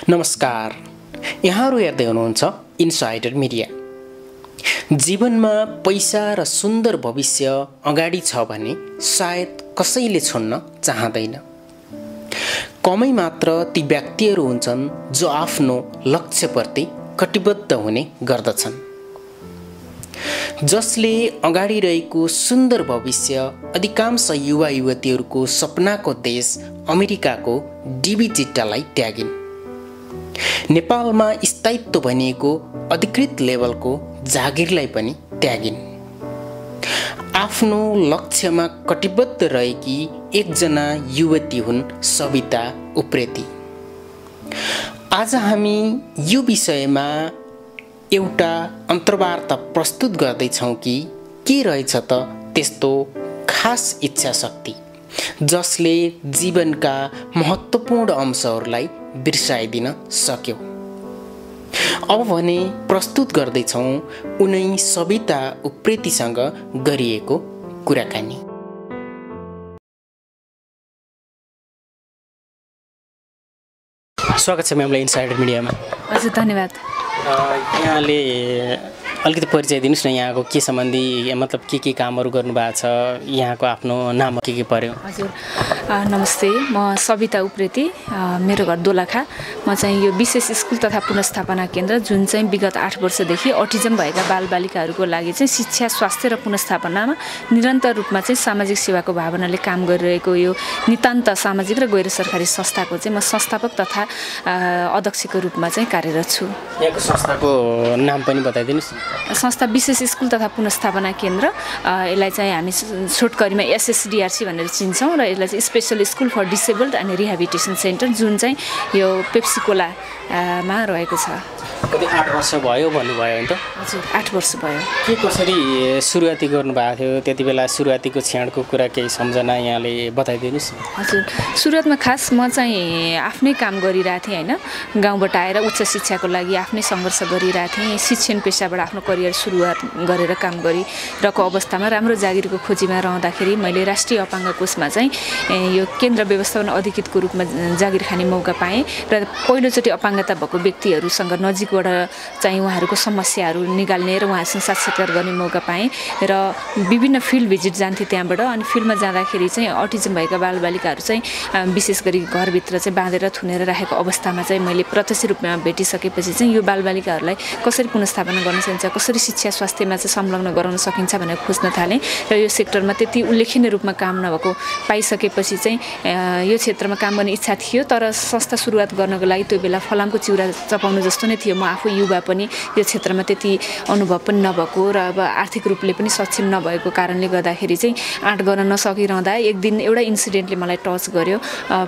नमस्कार, यहाँहरू हेर्दै हुनुहुन्छ इनसाइडर मिडिया। जीवनमा पैसा र सुन्दर भविष्य अगाडि छ भने सायद कसैले छोड्न चाहँदैन। कमै मात्र ती व्यक्तिहरू हुन्छन् जो आफ्नो लक्ष्यप्रति कटिबद्ध हुने गर्दछन्, जसले अगाडि रहेको सुन्दर भविष्य अधिकांश युवा युवतीहरूको सपनाको देश अमेरिकाको डिबी चिट्टालाई त्यागिन्। नेपालमा स्थायित्व भनिएको अधिकृत लेभलको जागिरलाई पनि त्यागिन्। आफ्नो लक्ष्यमा कटिबद्ध रहेकी एकजना युवती हुन् सविता उप्रेती। आज हामी यो विषयमा एउटा अन्तर्वार्ता प्रस्तुत गर्दैछौँ कि के रहेछ त त्यस्तो खास इच्छा शक्ति जसले जीवनका महत्त्वपूर्ण अंशहरूलाई बिर्साइदिन सक्यो। अब भने प्रस्तुत गर्दैछौँ उनै सविता उप्रेतीसँग गरिएको कुराकानी। स्वागत छ म्यामलाई इनसाइडर मिडियामा। हजुर, धन्यवाद। यहाँले अलिकति परिचय दिनुहोस् न, यहाँको के सम्बन्धी मतलब के कामहरू गर्नुभएको छ, यहाँको आफ्नो नाम के पर्यो? हजुर, नमस्ते, म सविता उप्रेती, मेरो घर दोलखा। म चाहिँ यो विशेष स्कुल तथा पुनर्स्थापना केन्द्र जुन चाहिँ विगत 8 वर्षदेखि अटिजम भएका बालबालिकाहरूको लागि चाहिँ शिक्षा, स्वास्थ्य र पुनर्स्थापनामा निरन्तर रूपमा चाहिँ सामाजिक सेवाको भावनाले काम गरिरहेको यो नितान्त सामाजिक र गैर सरकारी संस्थाको चाहिँ म संस्थापक तथा अध्यक्षको रूपमा चाहिँ कार्यरत छु। यहाँको संस्थाको नाम पनि बताइदिनुहोस्। संस्था विशेष स्कुल तथा पुनर्स्थापना केन्द्र, यसलाई चाहिँ हामी छोटकरीमा SSDRC भनेर चिन्छौँ र यसलाई चाहिँ special school for disabled and rehabilitation centre जुन चाहिँ यो पेप्सिकोलामा रहेको छ। कति 8 वर्ष भयो भन्नुभयो नि त? हजुर, 8 वर्ष भयो। के कसरी सुरुवाती गर्नुभएको थियो? त्यति बेला सुरुवातीको क्षणको कुरा केही सम्झना यहाँले बताइदिनुहोस्। हजुर, सुरुवातमा खास म चाहिँ आफ्नै काम गरिरहेको थिएँ होइन। गाउँबाट आएर उच्च शिक्षाको लागि आफ्नै सङ्घर्ष गरिरहेको थिएँ। शिक्षण पेसाबाट आफ्नो करियर सुरुवात गरेर काम गरिरहेको अवस्थामा राम्रो जागिरको खोजीमा रहँदाखेरि मैले राष्ट्रिय अपाङ्ग कोषमा चाहिँ यो केन्द्र व्यवस्थापन अधिकृतको रूपमा जागिर खाने मौका पाएँ र पहिलोचोटि अपाङ्गता भएको व्यक्तिहरूसँग नजिकबाट चाहिँ उहाँहरूको समस्याहरू निकाल्ने र उहाँसँग साक्षात्कार गर्ने मौका पाएँ र विभिन्न फिल्ड भिजिट जान्थेँ त्यहाँबाट। अनि फिल्डमा जाँदाखेरि चाहिँ अटिजम भएका बालबालिकाहरू चाहिँ विशेष गरी घरभित्र चाहिँ बाँधेर थुनेर राखेको अवस्थामा चाहिँ मैले प्रत्यक्ष रूपमा भेटिसकेपछि चाहिँ यो बालबालिकाहरूलाई कसरी पुनर्स्थापना गर्न सकिन्छ, कसरी शिक्षा स्वास्थ्यमा चाहिँ संलग्न गराउन सकिन्छ भनेर खोज्न थालेँ र यो सेक्टरमा त्यति उल्लेखनीय रूपमा काम नभएको पाइसकेपछि चाहिँ यो क्षेत्रमा काम गर्ने इच्छा थियो। तर संस्था सुरुवात गर्नको लागि त्यो बेला फलामको चिउरा चपाउनु जस्तो नै थियो। म आफू युवा पनि यो क्षेत्रमा त्यति अनुभव पनि नभएको र अब आर्थिक रूपले पनि सक्षम नभएको कारणले गर्दाखेरि चाहिँ आँट गर्न नसकिरहँदा एक दिन एउटा इन्सिडेन्टले मलाई टच गर्यो।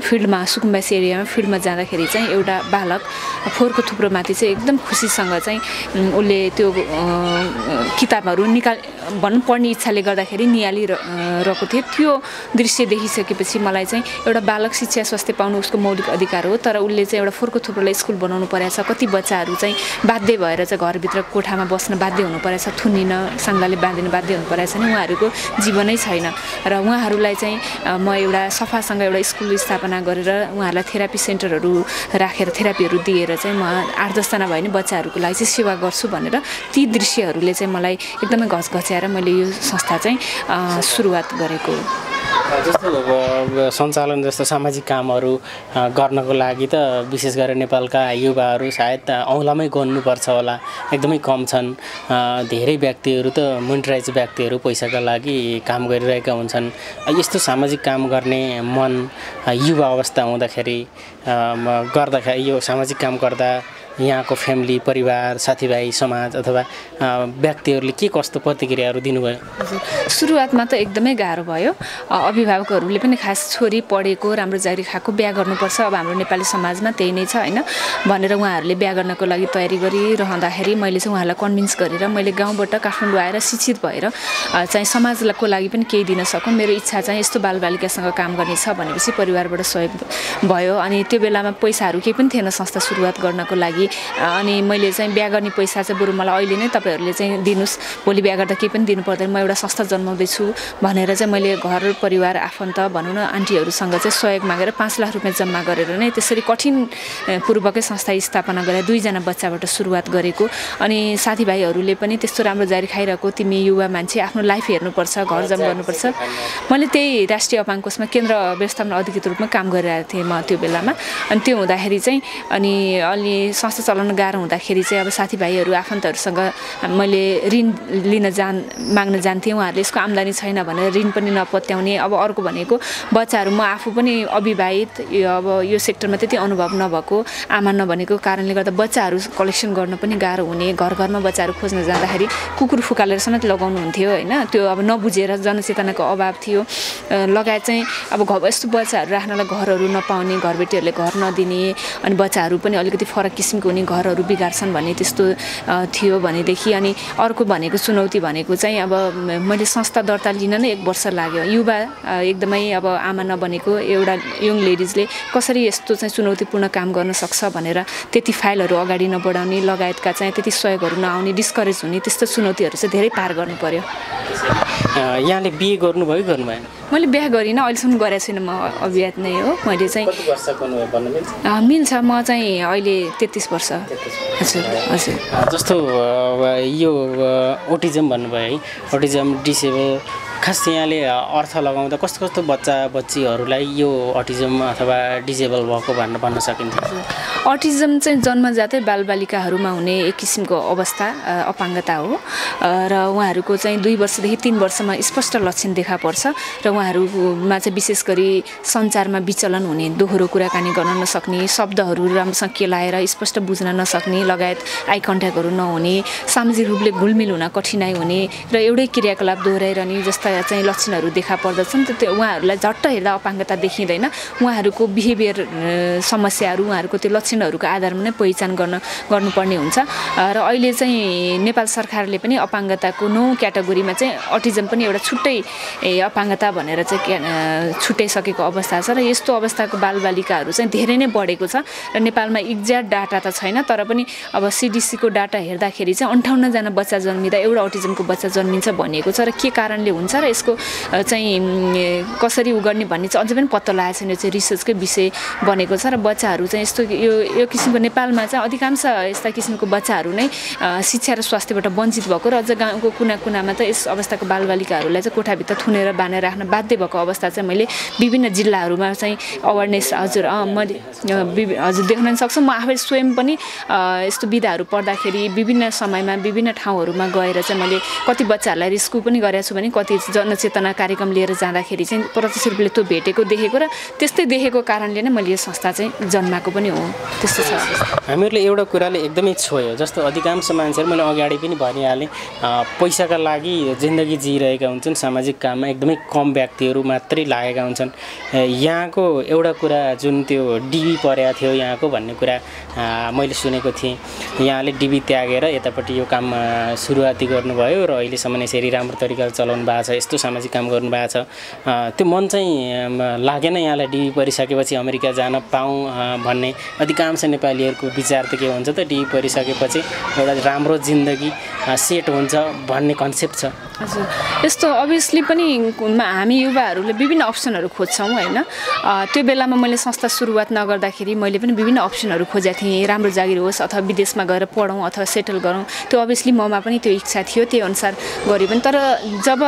फिल्डमा सुकुम्बासी एरियामा फिल्डमा जाँदाखेरि चाहिँ एउटा बालक फोहोरको थुप्रोमाथि चाहिँ एकदम खुसीसँग चाहिँ उसले त्यो किताबहरू पढ्ने इच्छाले गर्दाखेरि निहालिरहेको थियो। त्यो दृश्य देखिसकेपछि मलाई चाहिँ एउटा बालक शिक्षा स्वास्थ्य पाउनु उसको मौलिक अधिकार हो, तर उसले चाहिँ एउटा फोहोरको थुप्रोलाई स्कुल बनाउनु परेको छ। कति बच्चाहरू चाहिँ बाध्य भएर चाहिँ घरभित्र कोठामा बस्न बाध्य हुनु परेछ, थुनिन साङ्गाले बाँधिन बाध्य हुनु परेछ नि, उहाँहरूको जीवनै छैन। र उहाँहरूलाई चाहिँ म एउटा सफासँग एउटा स्कुल स्थापना गरेर उहाँहरूलाई थेरापी सेन्टरहरू राखेर थेरापीहरू दिएर चाहिँ म 8-10 जना भयो भने बच्चाहरूको लागि चाहिँ सेवा गर्छु भनेर ती दृश्यहरूले चाहिँ मलाई एकदमै घचघच्याएर मैले यो संस्था चाहिँ सुरुवात गरेको। जस्तो सञ्चालन जस्तो सामाजिक कामहरू गर्नको लागि त विशेष गरेर नेपालका युवाहरू सायद औँलामै गर्नुपर्छ होला, एकदमै कम छन्। धेरै व्यक्तिहरू त मोनिटराइज व्यक्तिहरू पैसाका लागि काम गरिरहेका हुन्छन्। यस्तो सामाजिक काम गर्ने मन युवा अवस्था हुँदाखेरि यो सामाजिक काम गर्दा यहाँको फ्यामिली, परिवार, साथीभाइ, समाज अथवा व्यक्तिहरूले के कस्तो प्रतिक्रियाहरू दिनुभयो? सुरुवातमा त एकदमै गाह्रो भयो। अभिभावकहरूले पनि खास छोरी पढेको, राम्रो जागिर खाएको, बिहा गर्नुपर्छ, अब हाम्रो नेपाली समाजमा त्यही नै छ होइन भनेर उहाँहरूले बिहा गर्नको लागि तयारी गरिरहँदाखेरि मैले चाहिँ उहाँलाई कन्भिन्स गरेर मैले गाउँबाट काठमाडौँ आएर शिक्षित भएर चाहिँ समाजको लागि पनि केही दिन सकौँ, मेरो इच्छा चाहिँ यस्तो बालबालिकासँग काम गर्ने छ भनेपछि परिवारबाट सहयोग भयो। अनि त्यो बेलामा पैसाहरू केही पनि थिएन संस्था सुरुवात गर्नको लागि अनि मैले चाहिँ बिहा गर्ने पैसा चाहिँ बरु मलाई अहिले नै तपाईँहरूले चाहिँ दिनुहोस्, भोलि बिहा गर्दा केही पनि दिनु पर्दैन, म एउटा संस्था जन्माउँदैछु भनेर चाहिँ मैले घर परिवार आफन्त भनौँ न आन्टीहरूसँग चाहिँ सहयोग मागेर 5 लाख रुपियाँ जम्मा गरेर नै त्यसरी कठिन पूर्वकै संस्था स्थापना गरेर 2 जना बच्चाबाट सुरुवात गरेको। अनि साथीभाइहरूले पनि त्यस्तो राम्रो जारी खाइरहेको, तिमी युवा मान्छे आफ्नो लाइफ हेर्नुपर्छ, घर जम गर्नुपर्छ। मैले त्यही राष्ट्रिय अपाङ्ग कोषमा केन्द्र व्यवस्थापन अधिकृत रूपमा काम गरिरहेको थिएँ म त्यो बेलामा। अनि त्यो हुँदाखेरि चाहिँ अनि अलि संस्था चलाउन गाह्रो हुँदाखेरि चाहिँ अब साथीभाइहरू आफन्तहरूसँग मैले ऋण माग्न जान्थेँ। उहाँहरूले यसको आम्दानी छैन भनेर ऋण पनि नपत्याउने। अब अर्को भनेको बच्चाहरू, म आफू पनि अविवाहित, अब यो सेक्टरमा त्यति अनुभव नभएको, आमा नभनेको कारणले गर्दा बच्चाहरू कलेक्सन गर्न पनि गाह्रो हुने। घर घरमा बच्चाहरू खोज्न जाँदाखेरि कुकुर फुकालेर समेत लगाउनु हुन्थ्यो होइन। त्यो अब नबुझेर जनचेतनाको अभाव थियो लगायत चाहिँ अब यस्तो बच्चाहरू राख्नलाई घरहरू नपाउने, घरबेटीहरूले घर नदिने, अनि बच्चाहरू पनि अलिकति फरक किसिमको हुने, घरहरू बिगार्छन् भन्ने त्यस्तो थियो भनेदेखि। अनि अर्को भनेको चुनौती भनेको चाहिँ अब मैले संस्था दर्ता लिन नै 1 वर्ष लाग्यो। युवा एकदमै अब आमा नबनेको एउटा यङ लेडिजले कसरी यस्तो चाहिँ चुनौतीपूर्ण काम गर्न सक्छ भनेर त्यति फाइलहरू अगाडि नबढाउने लगायतका चाहिँ त्यति सहयोगहरू नआउने, डिस्करेज हुने, त्यस्तो चुनौतीहरू चाहिँ धेरै पार गर्नु पर्यो। यहाँले बिए गर्नुभयो कि गर्नुभएन? मैले बिहा गरिनँ, अहिलेसम्म गरेको छुइनँ, म अविवाहित नै हो। मैले चाहिँ कति वर्षको भन्न मिल्छ? मिल्छ, म चाहिँ अहिले 33 वर्ष। हजुर हजुर। जस्तो यो ओटिजम भन्नुभयो है, ओटिजम डिसेबल, खास यहाँले अर्थ लगाउँदा कस्तो कस्तो बच्चा बच्चीहरूलाई यो अटिजम अथवा डिसेबल भएको भनेर भन्न सकिन्छ? अटिजम चाहिँ जन्मजातै बालबालिकाहरूमा हुने एक किसिमको अवस्था, अपाङ्गता हो र उहाँहरूको चाहिँ 2 वर्षदेखि 3 वर्षमा स्पष्ट लक्षण देखा पर्छ र उहाँहरूमा चाहिँ विशेष गरी सञ्चारमा विचलन हुने, दोहोरो कुराकानी गर्न नसक्ने, शब्दहरू राम्रोसँग केलाएर स्पष्ट बुझ्न नसक्ने लगायत आई कन्ट्याक्टहरू नहुने, सामाजिक रूपले घुलमिल हुन कठिनाइ हुने र एउटै क्रियाकलाप दोहोऱ्याइरहने जस्ता चाहिँ लक्षणहरू देखा पर्दछन्। त्यो उहाँहरूलाई झट्ट हेर्दा अपाङ्गता देखिँदैन। उहाँहरूको बिहेभियर समस्याहरू उहाँहरूको त्यो लक्षणहरूको आधारमा नै पहिचान गर्नुपर्ने हुन्छ। र अहिले चाहिँ नेपाल सरकारले पनि अपाङ्गताको 9 क्याटेगोरीमा चाहिँ अटिजम पनि एउटा छुट्टै अपाङ्गता भनेर चाहिँ छुट्याइसकेको अवस्था छ र यस्तो अवस्थाको बालबालिकाहरू चाहिँ धेरै नै बढेको छ। र नेपालमा एक्ज्याक्ट डाटा त छैन, तर पनि अब CDC को डाटा हेर्दाखेरि चाहिँ 58 जना बच्चा जन्मिँदा एउटा अटिजमको बच्चा जन्मिन्छ भनिएको छ। र के कारणले हुन्छ र यसको चाहिँ कसरी गर्ने भन्ने चाहिँ अझै पनि पत्ता लागेको छैन। यो चाहिँ रिसर्चकै विषय बनेको छ र बच्चाहरू चाहिँ यस्तो यो किसिमको नेपालमा चाहिँ अधिकांश यस्ता किसिमको बच्चाहरू नै शिक्षा र स्वास्थ्यबाट वञ्चित भएको र अझ गाउँको कुना कुनामा त यस अवस्थाको बालबालिकाहरूलाई चाहिँ कोठाभित्र थुनेर बाँधेर राख्न बाध्य भएको अवस्था चाहिँ मैले विभिन्न जिल्लाहरूमा चाहिँ अवेरनेस मैले हजुर देख्न सक्छु। म आफै स्वयं पनि यस्तो विधाहरू पढ्दाखेरि विभिन्न समयमा विभिन्न ठाउँहरूमा गएर चाहिँ मैले कति बच्चाहरूलाई रेस्क्यु पनि गरेको छु भने कति जनचेतना कार्यक्रम लिएर जाँदाखेरि चाहिँ प्रत्यक्ष रूपले त्यो भेटेको देखेको र त्यस्तै देखेको कारणले नै मैले यो संस्था चाहिँ जन्माएको पनि हो। त्यस्तो छ। हामीहरूले एउटा कुराले एकदमै छोयो, जस्तो अधिकांश मान्छेहरू मैले अगाडि पनि भनिहालेँ पैसाका लागि जिन्दगी जिइरहेका हुन्छन्, सामाजिक काममा एकदमै कम व्यक्तिहरू मात्रै लागेका हुन्छन्। यहाँको एउटा कुरा जुन त्यो डिबी परेको थियो यहाँको भन्ने कुरा मैले सुनेको थिएँ। यहाँले डिबी त्यागेर यतापट्टि यो काम सुरुवाती गर्नुभयो र अहिलेसम्म यसरी राम्रो तरिकाले चलाउनु भएको छ, यस्तो सामाजिक काम गर्नुभएको छ। त्यो मन चाहिँ लागेन यहाँलाई डिबी परिसकेपछि अमेरिका जान पाऊँ भन्ने? अधिकांश नेपालीहरूको विचार त के हुन्छ त, डिबी परिसकेपछि एउटा राम्रो जिन्दगी सेट हुन्छ भन्ने कन्सेप्ट छ। हजुर, यस्तो अभियसली पनि हामी युवाहरूले विभिन्न अप्सनहरू खोज्छौँ होइन। त्यो बेलामा मैले संस्था सुरुवात नगर्दाखेरि मैले पनि विभिन्न अप्सनहरू खोजेको थिएँ। राम्रो जागिर होस् अथवा विदेशमा गएर पढौँ अथवा सेटल गरौँ, त्यो अभियसली ममा पनि त्यो इच्छा थियो, त्यही अनुसार गऱ्यो पनि। तर जब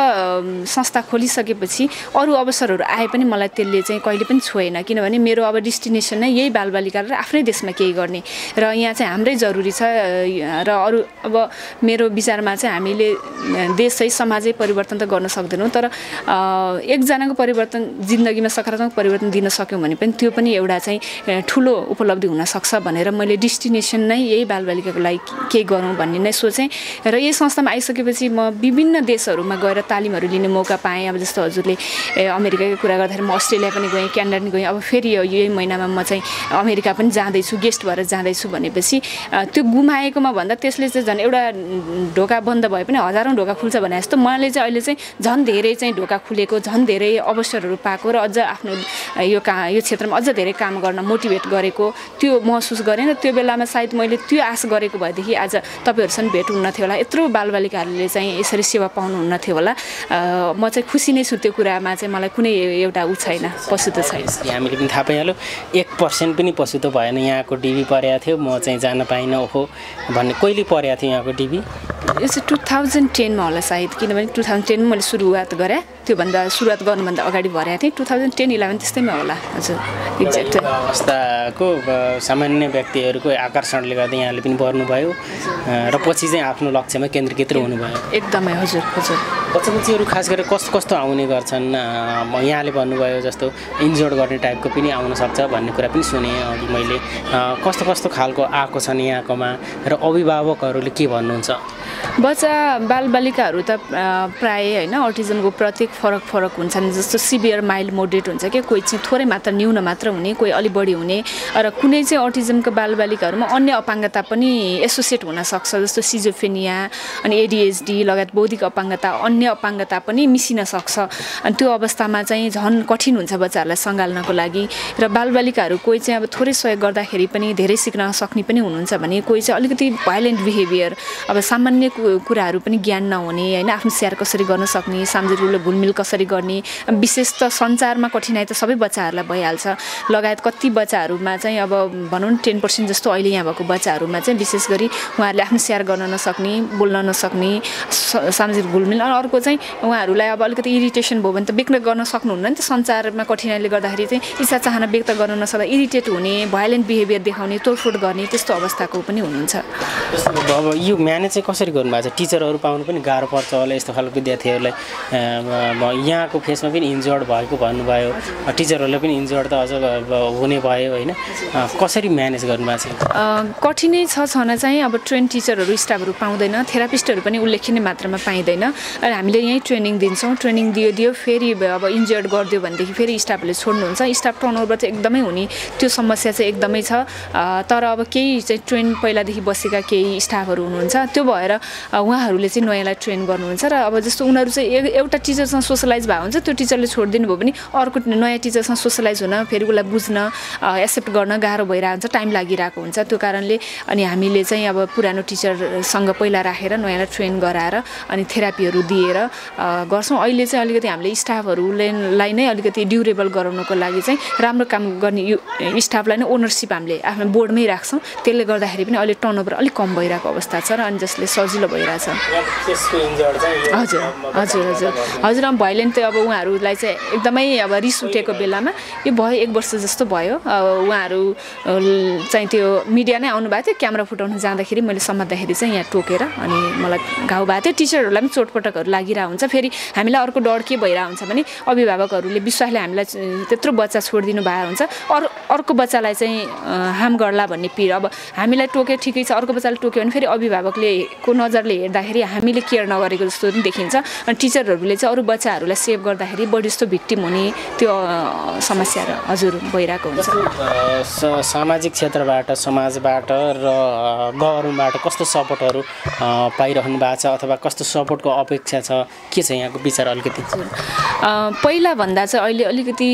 संस्था खोलिसकेपछि अरू अवसरहरू आए पनि मलाई त्यसले चाहिँ कहिले पनि छोएन, किनभने मेरो अब डेस्टिनेसन नै यही बालबालिका र आफ्नै देशमा केही गर्ने र यहाँ चाहिँ हाम्रै जरुरी छ। र अरू अब मेरो विचारमा चाहिँ हामीले देश चाहिँ समाजै परिवर्तन त गर्न सक्दैनौँ, तर एकजनाको परिवर्तन जिन्दगीमा सकारात्मक परिवर्तन दिन सक्यौँ भने पनि त्यो पनि एउटा चाहिँ ठुलो उपलब्धि हुनसक्छ भनेर मैले डेस्टिनेसन नै यही बालबालिकाको लागि केही गरौँ भन्ने नै सोचेँ। र यही संस्थामा आइसकेपछि म विभिन्न देशहरूमा गएर तालिमहरू लिने मौका पाएँ। अब जस्तो हजुरले अमेरिकाको कुरा गर्दाखेरि म अस्ट्रेलिया पनि गएँ, क्यानाडा पनि गएँ। अब फेरि यही महिनामा म चाहिँ अमेरिका पनि जाँदैछु, गेस्ट भएर जाँदैछु भनेपछि त्यो गुमाएकोमा भन्दा त्यसले चाहिँ झन् एउटा ढोका बन्द भए पनि हजारौँ ढोका खुल्छ भने जस्तो मैले चाहिँ अहिले चाहिँ झन् धेरै चाहिँ ढोका खुलेको, झन् धेरै अवसरहरू पाएको र अझ आफ्नो यो क्षेत्रमा अझ धेरै काम गर्न मोटिभेट गरेको त्यो महसुस गरेँ र त्यो बेलामा सायद मैले त्यो आश गरेको भएदेखि आज तपाईँहरूसँग भेट हुन्न थियो होला, यत्रो बालबालिकाहरूले चाहिँ यसरी सेवा पाउनुहुन्न थियो होला। म चाहिँ खुसी नै छु, त्यो कुरामा चाहिँ मलाई कुनै एउटा ऊ छैन, पछुतो छैन। हामीले पनि थाहा पाइहाल्यो 1% पनि पछुतो भएन। यहाँको डिबी परेको थियो, म चाहिँ जान पाइनँ ओहो भन्ने। कहिले परेको थियो यहाँको डिबी? यो चाहिँ 2010मा होला सायद, किनभने 2010मा मैले सुरुवात गरेँ, त्योभन्दा सुरुवात गर्नुभन्दा अगाडि भरेको थिएँ 2010-11 त्यस्तैमा होला। हजुर एक्ज्याक्ट अवस्थाको सामान्य व्यक्तिहरूको आकर्षणले गर्दा यहाँले पनि बढ्नुभयो र पछि चाहिँ आफ्नो लक्ष्यमा केन्द्रीकृत हुनुभयो। एकदमै हजुर हजुर। बच्चाबच्चीहरू खास गरेर कस्तो कस्तो आउने गर्छन्? यहाँले भन्नुभयो जस्तो इन्जोर्ड गर्ने टाइपको पनि आउन सक्छ भन्ने कुरा पनि सुने अघि मैले। कस्तो कस्तो खालको आएको छन् यहाँकोमा र अभिभावकहरूले के भन्नुहुन्छ? बच्चा बालबालिकाहरू त प्रायः होइन अटिजमको प्रत्येक फरक हुन्छन्। जस्तो सिभियर माइल्ड मोडरेट हुन्छ कि, कोही चाहिँ थोरै मात्र न्यून मात्र हुने, कोही अलि बढी हुने, र कुनै चाहिँ अटिजमको बालबालिकाहरूमा अन्य अपाङ्गता पनि एसोसिएट हुनसक्छ, जस्तो सिजोफेनिया अनि एडिएचडी लगायत बौद्धिक अपाङ्गता, अन्य अपाङ्गता पनि मिसिन सक्छ। अनि त्यो अवस्थामा चाहिँ झन् कठिन हुन्छ बच्चाहरूलाई सँगाल्नको लागि। र बालबालिकाहरू कोही चाहिँ अब थोरै सहयोग गर्दाखेरि पनि धेरै सिक्न सक्ने पनि हुनुहुन्छ भने, कोही चाहिँ अलिकति भाइलेन्ट बिहेभियर, अब सामान्य कुराहरू पनि ज्ञान नहुने होइन, आफ्नो स्याहार कसरी गर्न सक्ने, सामाजिक घुलमिल कसरी गर्ने, विशेष त सञ्चारमा कठिनाइ त सबै बच्चाहरूलाई भइहाल्छ। लगायत कति बच्चाहरूमा चाहिँ अब भनौँ 10% जस्तो अहिले यहाँ भएको बच्चाहरूमा चाहिँ विशेष गरी उहाँहरूले आफ्नो स्याहार गर्न नसक्ने, बोल्न नसक्ने, सामाजिक घुलमिल। अनि अर्को चाहिँ उहाँहरूलाई अब अलिकति इरिटेसन भयो भने त व्यक्त गर्न सक्नुहुन्न नि त, सञ्चारमा कठिनाइले गर्दाखेरि चाहिँ इच्छा चाहना व्यक्त गर्न नसक्दा इरिटेट हुने, भाइलेन्ट बिहेभियर देखाउने, तोडफोड गर्ने, त्यस्तो अवस्थाको पनि हुनुहुन्छ। अब यो म्यानेज चाहिँ कसरी गर्नुभएको छ? टिचरहरू पाउनु पनि गाह्रो पर्छ होला यस्तो खालको विद्यार्थीहरूलाई। यहाँको फेसमा पनि इन्जर्ड भएको भन्नुभयो, टिचरहरूलाई पनि इन्जर्ड त अझ हुने भयो होइन, कसरी म्यानेज गर्नुभएको छ? कठिनै छ छन चाहिँ अब ट्रेन टिचरहरू स्टाफहरू पाउँदैन, थेरापिस्टहरू पनि उल्लेखनीय मात्रामा पाइँदैन। अनि हामीले यहीँ ट्रेनिङ दिन्छौँ, ट्रेनिङ दियो फेरि अब इन्जर्ड गरिदियो भनेदेखि फेरि स्टाफहरूले छोड्नुहुन्छ। स्टाफ टर्नओभर चाहिँ एकदमै हुने, त्यो समस्या चाहिँ एकदमै छ। तर अब केही चाहिँ ट्रेन पहिलादेखि बसेका केही स्टाफहरू हुनुहुन्छ, त्यो भएर उहाँहरूले चाहिँ नयाँलाई ट्रेन गर्नुहुन्छ। र अब जस्तो उनीहरू चाहिँ एउटा टिचरसँग सोसलाइज भएको हुन्छ, त्यो टिचरले छोडिदिनु भयो भने अर्को नयाँ टिचरसँग सोसलाइज हुन, फेरि उसलाई बुझ्न, एक्सेप्ट गर्न गाह्रो भइरहेको हुन्छ, टाइम लागिरहेको हुन्छ। त्यो कारणले अनि हामीले चाहिँ अब पुरानो टिचरसँग पहिला राखेर नयाँलाई ट्रेन गराएर अनि थेरापीहरू दिएर गर्छौँ। अहिले चाहिँ अलिकति हामीले स्टाफहरूलाई नै अलिकति ड्युरेबल गराउनको लागि चाहिँ राम्रो काम गर्ने स्टाफलाई नै ओनरसिप हामीले आफ्नो बोर्डमै राख्छौँ। त्यसले गर्दाखेरि पनि अहिले टर्नओभर अलिक कम भइरहेको अवस्था छ र अनि जसले सजिलो भइरहेछ। हजुर हजुर हजुर हजुर। अब भाइलेन्ट चाहिँ अब उहाँहरूलाई चाहिँ एकदमै अब रिस उठेको बेलामा यो भयो 1 वर्ष जस्तो भयो, उहाँहरू चाहिँ त्यो मिडिया नै आउनुभएको थियो, क्यामेरा फुटाउनु जाँदाखेरि मैले समात्दाखेरि चाहिँ यहाँ टोकेर अनि मलाई घाउ भएको थियो। टिचरहरूलाई पनि चोटपटकहरू लागिरहेको हुन्छ। फेरि हामीलाई अर्को डर के भइरहेको हुन्छ भने अभिभावकहरूले विश्वासले हामीलाई त्यत्रो बच्चा छोडिदिनु भएको हुन्छ, अर्को बच्चालाई चाहिँ हार्म गर्ला भन्ने पिर। अब हामीलाई टोके ठिकै छ, अर्को बच्चाले टोक्यो भने फेरि अभिभावकले को नजरले हेर्दाखेरि हामीले केयर नगरेको जस्तो पनि देखिन्छ। अनि टिचरहरूले चाहिँ अरू बच्चाहरूलाई सेभ गर्दाखेरि बढी जस्तो भिक्टिम हुने त्यो समस्याहरू हजुर भइरहेको हुन्छ। सामाजिक क्षेत्रबाट, समाजबाट र गभर्नमेन्टबाट कस्तो सपोर्टहरू पाइरहनु भएको छ अथवा कस्तो सपोर्टको अपेक्षा छ? के छ यहाँको विचार अलिकति? पहिलाभन्दा चाहिँ अहिले अलिकति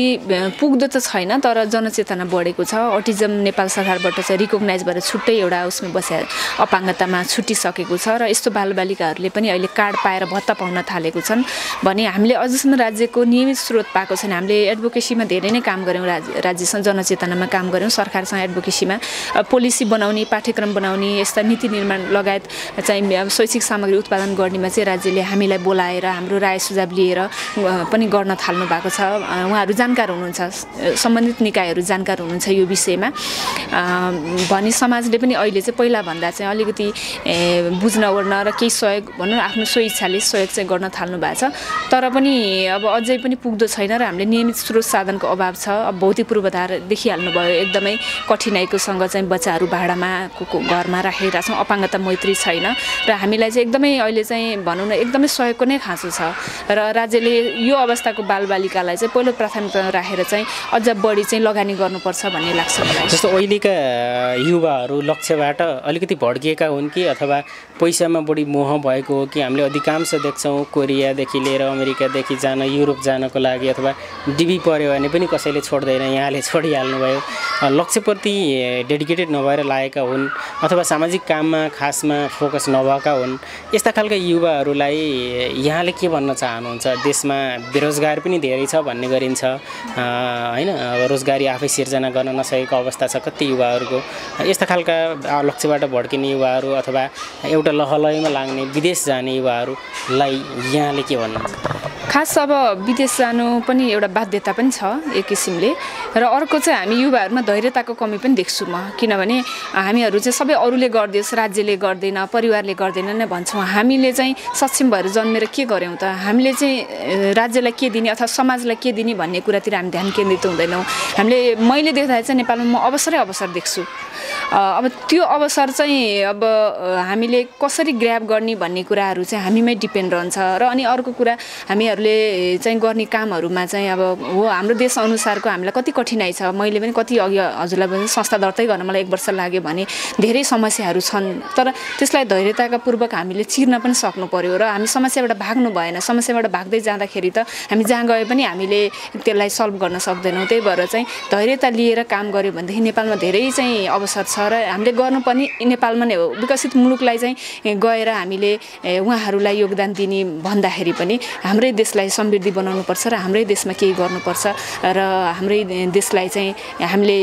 पुग्दो त छैन, तर जनचेतना बढेको छ। अटिजम नेपाल सरकारबाट चाहिँ रिकगनाइज भएर छुट्टै एउटा उसमा बसेर अपाङ्गतामा छुटिसकेको छ र यस्तो बालबालिकाहरूले पनि अहिले कार्ड पाएर भत्ता पाउन थालेको छन् भने हामीले अझसम्म राज्यको नियमित स्रोत पाएको छैन। हामीले एडभोकेसीमा धेरै नै काम गऱ्यौँ, राज्यसँग जनचेतनामा काम गऱ्यौँ, सरकारसँग एडभोकेसीमा पोलिसी बनाउने, पाठ्यक्रम बनाउने, यस्ता नीति निर्माण लगायत चाहिँ शैक्षिक सामग्री उत्पादन गर्नेमा चाहिँ राज्यले हामीलाई बोलाएर हाम्रो राय सुझाव लिएर पनि गर्न थाल्नु भएको छ। उहाँहरू जानकार हुनुहुन्छ, सम्बन्धित निकायहरू जानकार हुनुहुन्छ यो विषयमा भने समाजले पनि अहिले चाहिँ पहिलाभन्दा चाहिँ अलिकति बुझ्न ओर्न र केही सहयोग भनौँ आफ्नो स्वइच्छाले सहयोग चाहिँ गर्न थाल्नु भएको छ। तर पनि अब अझै पनि पुग्दो छैन र हामीले नियमित स्रोत साधनको अभाव छ। अब भौतिक पूर्वाधार देखिहाल्नु भयो, एकदमै कठिनाइकोसँग चाहिँ बच्चाहरू भाडामा घरमा राखिरहेका छौँ, अपाङ्गता मैत्री छैन र हामीलाई चाहिँ एकदमै अहिले चाहिँ भनौँ न एकदमै सहयोगको नै खाँचो छ र राज्यले यो अवस्थाको बालबालिकालाई चाहिँ पहिलो प्राथमिकता राखेर चाहिँ अझ बढी चाहिँ लगानी गर्नुपर्छ भन्ने लाग्छ मलाई। जस्तो अहिलेका युवाहरू लक्ष्यबाट अलिकति भड्किएका हुन् कि अथवा पैसामा काममा बढी मोह भएको हो कि हामीले अधिकांश देख्छौँ कोरियादेखि लिएर अमेरिकादेखि जान युरोप जानको लागि अथवा डिबी पऱ्यो भने पनि कसैले छोड्दैन, यहाँले छोडिहाल्नुभयो। लक्ष्यप्रति डेडिकेटेड नभएर लागेका हुन् अथवा सामाजिक काममा खासमा फोकस नभएका हुन्। यस्ता खालका युवाहरूलाई यहाँले के भन्न चाहनुहुन्छ? देशमा बेरोजगार पनि धेरै छ भन्ने गरिन्छ हैन, रोजगारी आफै सिर्जना गर्न नसकेको अवस्था छ कति युवाहरूको। यस्ता खालका लक्ष्यबाट भड्किने युवाहरू अथवा एउटा लहलैमा लाग्ने विदेश जाने युवाहरूलाई यहाँले के भन्नुहुन्छ? खास अब विदेश जानु पनि एउटा बाध्यता पनि छ एक किसिमले, र अर्को चाहिँ हामी युवाहरूमा धैर्यताको कमी पनि देख्छु म। किनभने हामीहरू चाहिँ सबै अरूले गरिदियोस्, राज्यले गर्दैन, परिवारले गर्दैन नै भन्छौँ। हामीले चाहिँ सक्षम भएर जन्मेर के गऱ्यौँ त? हामीले चाहिँ राज्यलाई के दिने अथवा समाजलाई के दिने भन्ने कुरातिर हामी ध्यान केन्द्रित हुँदैनौँ। मैले देख्दाखेरि चाहिँ नेपालमा म अवसरै अवसर देख्छु। अब त्यो अवसर चाहिँ अब हामीले कसरी ग्र्याब गर्ने भन्ने कुराहरू चाहिँ हामीमै डिपेन्ड रहन्छ। र अनि अर्को कुरा हामीहरूले चाहिँ गर्ने कामहरूमा चाहिँ अब हो हाम्रो देश अनुसारको हामीलाई कति कठिनाइ छ। मैले पनि कति अघि हजुरलाई पनि संस्था दर्तै गर्न मलाई 1 वर्ष लाग्यो भने धेरै समस्याहरू छन्, तर त्यसलाई धैर्यताका पूर्वक हामीले चिर्न पनि सक्नु पर्यो र हामी समस्याबाट भाग्नु भएन। समस्याबाट भाग्दै जाँदाखेरि त हामी जहाँ गए पनि हामीले त्यसलाई सल्भ गर्न सक्दैनौँ। त्यही भएर चाहिँ धैर्यता लिएर काम गर्यो भनेदेखि नेपालमा धेरै चाहिँ अवसर छ र हामीले गर्नुपर्ने नेपालमा नै हो। विकसित मुलुकलाई चाहिँ गएर हामीले उहाँहरूलाई योगदान दिने भन्दाखेरि पनि हाम्रै देशलाई समृद्धि बनाउनुपर्छ र हाम्रै देशमा केही गर्नुपर्छ र हाम्रै देशलाई चाहिँ हामीले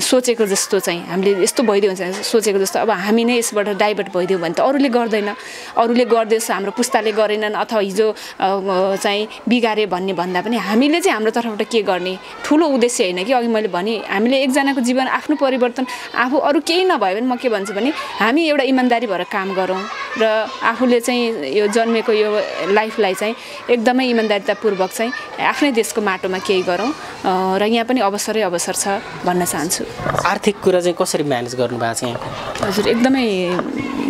सोचेको जस्तो चाहिँ हामीले यस्तो भइदियो भने सोचेको जस्तो अब हामी नै यसबाट डाइभर्ट भइदियो भने त अरूले गर्दैन, अरूले गर्दैछ हाम्रो पुस्ताले गरेनन् अथवा हिजो चाहिँ बिगारे भन्ने भन्दा पनि हामीले चाहिँ हाम्रो तर्फबाट के गर्ने ठुलो उद्देश्य होइन कि। अघि मैले भने हामीले एकजनाको जीवन आफ्नो परिवर्तन आफू अरू केही नभयो भने म के भन्छु भने हामी एउटा इमान्दारी भएर काम गरौँ र आफूले चाहिँ यो जन्मेको यो लाइफलाई चाहिँ एकदमै इमान्दारितापूर्वक चाहिँ आफ्नै देशको माटोमा केही गरौँ र यहाँ पनि अवसरै अवसर छ भन्न चाहन्छु। आर्थिक कुरा चाहिँ कसरी म्यानेज गर्नु भएको छ यहाँ? हजुर एकदमै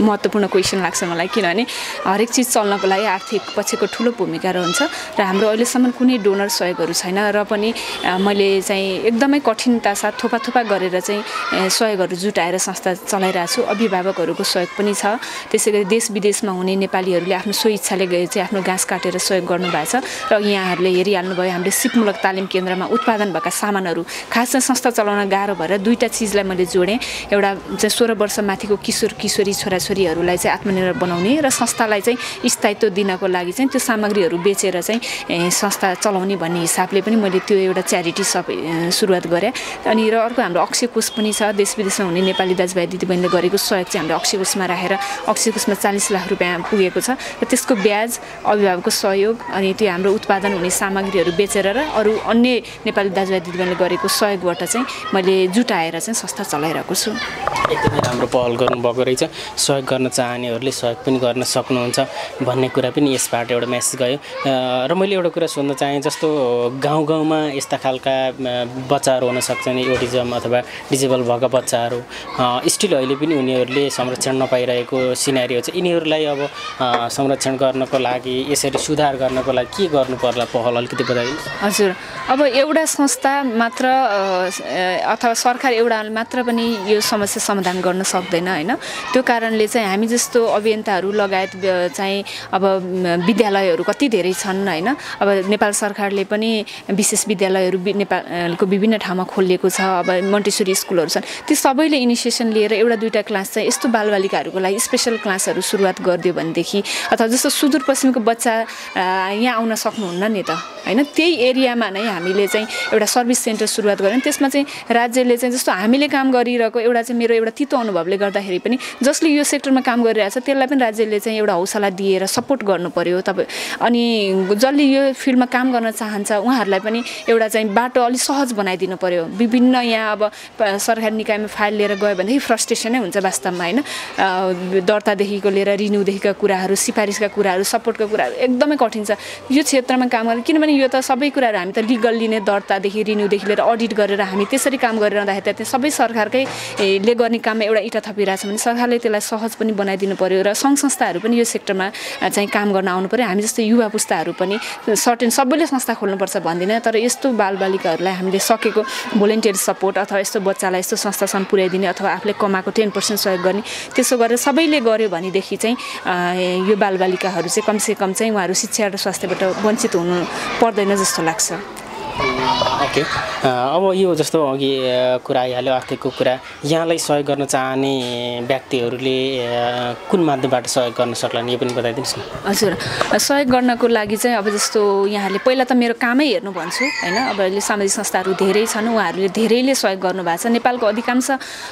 महत्त्वपूर्ण क्वेसन लाग्छ मलाई, किनभने हरेक चिज चल्नको लागि आर्थिक पक्षको ठुलो भूमिका रहन्छ र हाम्रो अहिलेसम्म कुनै डोनर सहयोगहरू छैन र पनि मैले चाहिँ एकदमै कठिनता साथ थोपा थोपा गरेर चाहिँ सहयोगहरू जुटाएर संस्था चलाइरहेको छु। अभिभावकहरूको सहयोग पनि छ, त्यसै गरी देश विदेशमा हुने नेपालीहरूले आफ्नो स्वइच्छाले चाहिँ आफ्नो घाँस काटेर सहयोग गर्नुभएको छ र यहाँहरूले हेरिहाल्नुभयो हामीले सिपमूलक तालिम केन्द्रमा उत्पादन भएका सामानहरू खास चाहिँ संस्था चलाउन गाह्रो भएर 2टा चिजलाई मैले जोडेँ। एउटा चाहिँ 16 वर्ष माथिको किशोर किशोरी छोराछोरीहरूलाई चाहिँ आत्मनिर्भर बनाउने र संस्थालाई चाहिँ स्थायित्व दिनको लागि चाहिँ त्यो सामग्रीहरू बेचेर चाहिँ संस्था चलाउने भन्ने हिसाबले पनि मैले त्यो एउटा च्यारिटी सुरुवात गरेँ। अनि र अर्को हाम्रो अक्षय कोष पनि छ, देश विदेशमा हुने नेपाली दाजुभाइ दिदीबहिनीले गरेको सहयोग चाहिँ हामीले अक्षय कोषमा राखेर अक्षय कोषमा 40 लाख रुपियाँ पुगेको छ र त्यसको ब्याज अभिभावकको सहयोग अनि त्यो हाम्रो उत्पादन हुने सामग्रीहरू बेचेर र अरू अन्य नेपाली दाजुभाइ दिदीबहिनीले गरेको सहयोगबाट चाहिँ मैले जुटाएर चाहिँ संस्था चलाइरहेको छु। एकदमै राम्रो पहल गर्नुभएको रहेछ। सहयोग गर्न चाहनेहरूले सहयोग पनि गर्न सक्नुहुन्छ भन्ने कुरा पनि यसबाट एउटा मेसेज गयो। र मैले एउटा कुरा सोध्न चाहेँ, जस्तो गाउँ गाउँमा यस्ता खालका बच्चाहरू हुन सक्छन् ओटिजम अथवा डिजेबल भएका बच्चाहरू स्टिल अहिले पनि उनीहरूले संरक्षण नपाइरहेको सिनारियो छ। यिनीहरूलाई अब संरक्षण गर्नको लागि यसरी सुधार गर्नको लागि के गर्नु पर्ला पहल अलिकति बताइदिनु। हजुर, अब एउटा संस्था मात्र अथवा सरकार एउटा मात्र पनि यो समस्या समाधान गर्न सक्दैन हैन। त्यो कारणले चाहिँ हामी जस्तो अभियन्ताहरू लगायत चाहिँ अब विद्यालयहरू कति धेरै छन् हैन। अब नेपाल सरकारले पनि विशेष विद्यालयहरू नेपालको विभिन्न ठाउँमा खोलिएको छ। अब मोन्टेसरी स्कुलहरू छन्, ती सबैले इनिसिएसन लिएर एउटा 2टा क्लास चाहिँ यस्तो बालबालिकाहरूको लागि स्पेशल क्लासहरू सुरुवात गरिदियो भनेदेखि अथवा जस्तो सुदूरपश्चिमको बच्चा यहाँ आउन सक्नुहुन्न नि त हैन, त्यही एरियामा नै हामीले चाहिँ एउटा सर्भिस सेन्टर सुरुवात गऱ्यौँ। त्यसमा चाहिँ राज्यले चाहिँ जस्तो हामीले काम गरिरहेको एउटा चाहिँ मेरो एउटा तितो अनुभवले गर्दाखेरि पनि जसले यो सेक्टरमा काम गरिरहेछ त्यसलाई पनि राज्यले चाहिँ एउटा हौसला दिएर सपोर्ट गर्नु पर्यो। तपाईँ अनि जसले यो फिल्डमा काम गर्न चाहन्छ उहाँहरूलाई पनि एउटा चाहिँ बाटो अलिक सहज बनाइदिनु पर्यो। विभिन्न यहाँ अब सरकारी निकायमा फाइल लिएर गयो भनेदेखि फ्रस्ट्रेसनै हुन्छ वास्तवमा हैन। दर्तादेखिको लिएर रिन्युदेखिका कुराहरू, सिफारिसका कुराहरू, सपोर्टका कुराहरू एकदमै कठिन छ यो क्षेत्रमा काम गर्ने। किनभने यो त सबै कुराहरू हामी त लिगल्ली नै दर्तादेखि रिन्युदेखि लिएर अडिट गरेर हामी त्यसरी काम गरिरहँदाखेरि त सबै सरकारकै ले गर्ने काममा एउटा इँटा थपिरहेछ भने सरकारले त्यसलाई सहज पनि बनाइदिनु पर्यो र सङ्घ संस्थाहरू पनि यो सेक्टरमा चाहिँ काम गर्न आउनु पर्यो। हामी जस्तो युवा पुस्ताहरू पनि सर्टेन सबैले संस्था खोल्नुपर्छ भन्दिनँ, तर यस्तो बालबालिकाहरूलाई हामीले सकेको भोलिन्टियर सपोर्ट अथवा यस्तो बच्चालाई यस्तो संस्थासम्म पुर्याइदिने अथवा आफूले कमाएको 10% सहयोग गर्ने त्यसो गरेर सबैले गर्यो भनेदेखि वर्षदेखि चाहिँ यो बालबालिकाहरू चाहिँ कमसेकम चाहिँ उहाँहरू शिक्षा र स्वास्थ्यबाट वञ्चित हुनु पर्दैन जस्तो लाग्छ। ओके, अब यो जस्तो अघि कुरा आइहाल्यो आर्थिकको कुरा, यहाँलाई सहयोग गर्न चाहने व्यक्तिहरूले कुन माध्यमबाट सहयोग गर्न सक्लान् यो पनि बताइदिनुहोस् न। हजुर, सहयोग गर्नको लागि चाहिँ अब जस्तो यहाँले पहिला त मेरो कामै हेर्नु भन्छु हैन। अब अहिले सामाजिक संस्थाहरू धेरै छन्, उहाँहरूले धेरैले सहयोग गर्नुभएको छ। नेपालको अधिकांश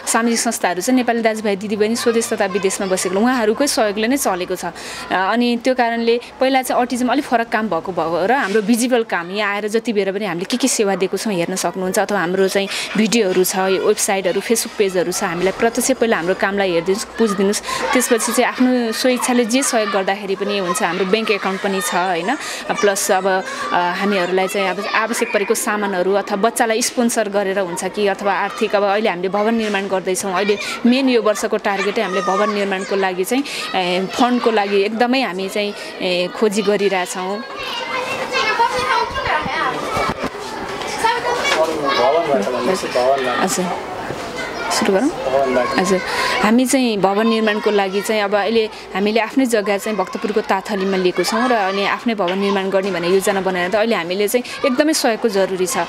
सामाजिक संस्थाहरू चाहिँ नेपाली दाजुभाइ दिदीबहिनी स्वदेश तथा विदेशमा बसेको उहाँहरूकै सहयोगले नै चलेको छ। अनि त्यो कारणले पहिला चाहिँ अटिजम अलिक फरक काम भएको र हाम्रो भिजिबल काम यहाँ आएर जति बेर पनि हामीले के सेवा दिएको छौँ हेर्न सक्नुहुन्छ, अथवा हाम्रो चाहिँ भिडियोहरू छ, वेबसाइटहरू, फेसबुक पेजहरू छ, हामीलाई प्रत्यक्ष पहिला हाम्रो कामलाई हेरिदिनुहोस्, बुझिदिनुहोस्। त्यसपछि चाहिँ आफ्नो स्वेच्छाले जे सहयोग गर्दाखेरि पनि हुन्छ। हाम्रो ब्याङ्क एकाउन्ट पनि छ हैन। प्लस अब हामीहरूलाई चाहिँ अब आवश्यक परेको सामानहरू अथवा बच्चालाई स्पोन्सर गरेर हुन्छ कि अथवा आर्थिक, अब अहिले हामीले भवन निर्माण गर्दैछौँ। अहिले मेन यो वर्षको टार्गेटै हामीले भवन निर्माणको लागि चाहिँ फन्डको लागि एकदमै हामी चाहिँ खोजी गरिरहेछौँ। हजुर, सुरु गरौँ। हजुर, हामी चाहिँ भवन निर्माणको लागि चाहिँ अब अहिले हामीले आफ्नै जग्गा चाहिँ भक्तपुरको ताथलीमा लिएको छौँ र अनि आफ्नै भवन निर्माण गर्ने भन्ने योजना बनाएर त अहिले हामीले चाहिँ एकदमै सहयोगको जरुरी छ।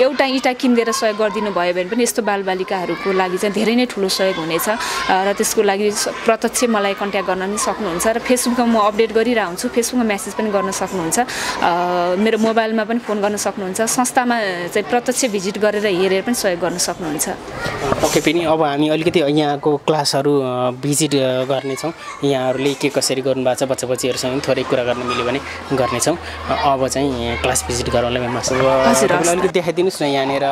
एउटा इँटा किनिदिएर सहयोग गरिदिनु भयो भने पनि यस्तो बालबालिकाहरूको लागि चाहिँ धेरै नै ठुलो सहयोग हुनेछ र त्यसको लागि प्रत्यक्ष मलाई कन्ट्याक्ट गर्न पनि सक्नुहुन्छ र फेसबुकमा म अपडेट गरिरहेको हुन्छु, फेसबुकमा मेसेज पनि गर्न सक्नुहुन्छ, मेरो मोबाइलमा पनि फोन गर्न सक्नुहुन्छ, संस्थामा चाहिँ प्रत्यक्ष भिजिट गरेर हेरेर पनि सहयोग गर्न सक्नुहुन्छ। ओके पनि अब हामी अलिकति यहाँको क्लासहरू भिजिट गर्नेछौँ। यहाँहरूले के कसरी गर्नुभएको छ बच्चा बच्चीहरूसँग थोरै कुरा गर्न मिल्यो भने गर्नेछौँ। अब चाहिँ क्लास भिजिट गरौँला म्याम। अलिकति देखाइदिनुहोस् न यहाँनिर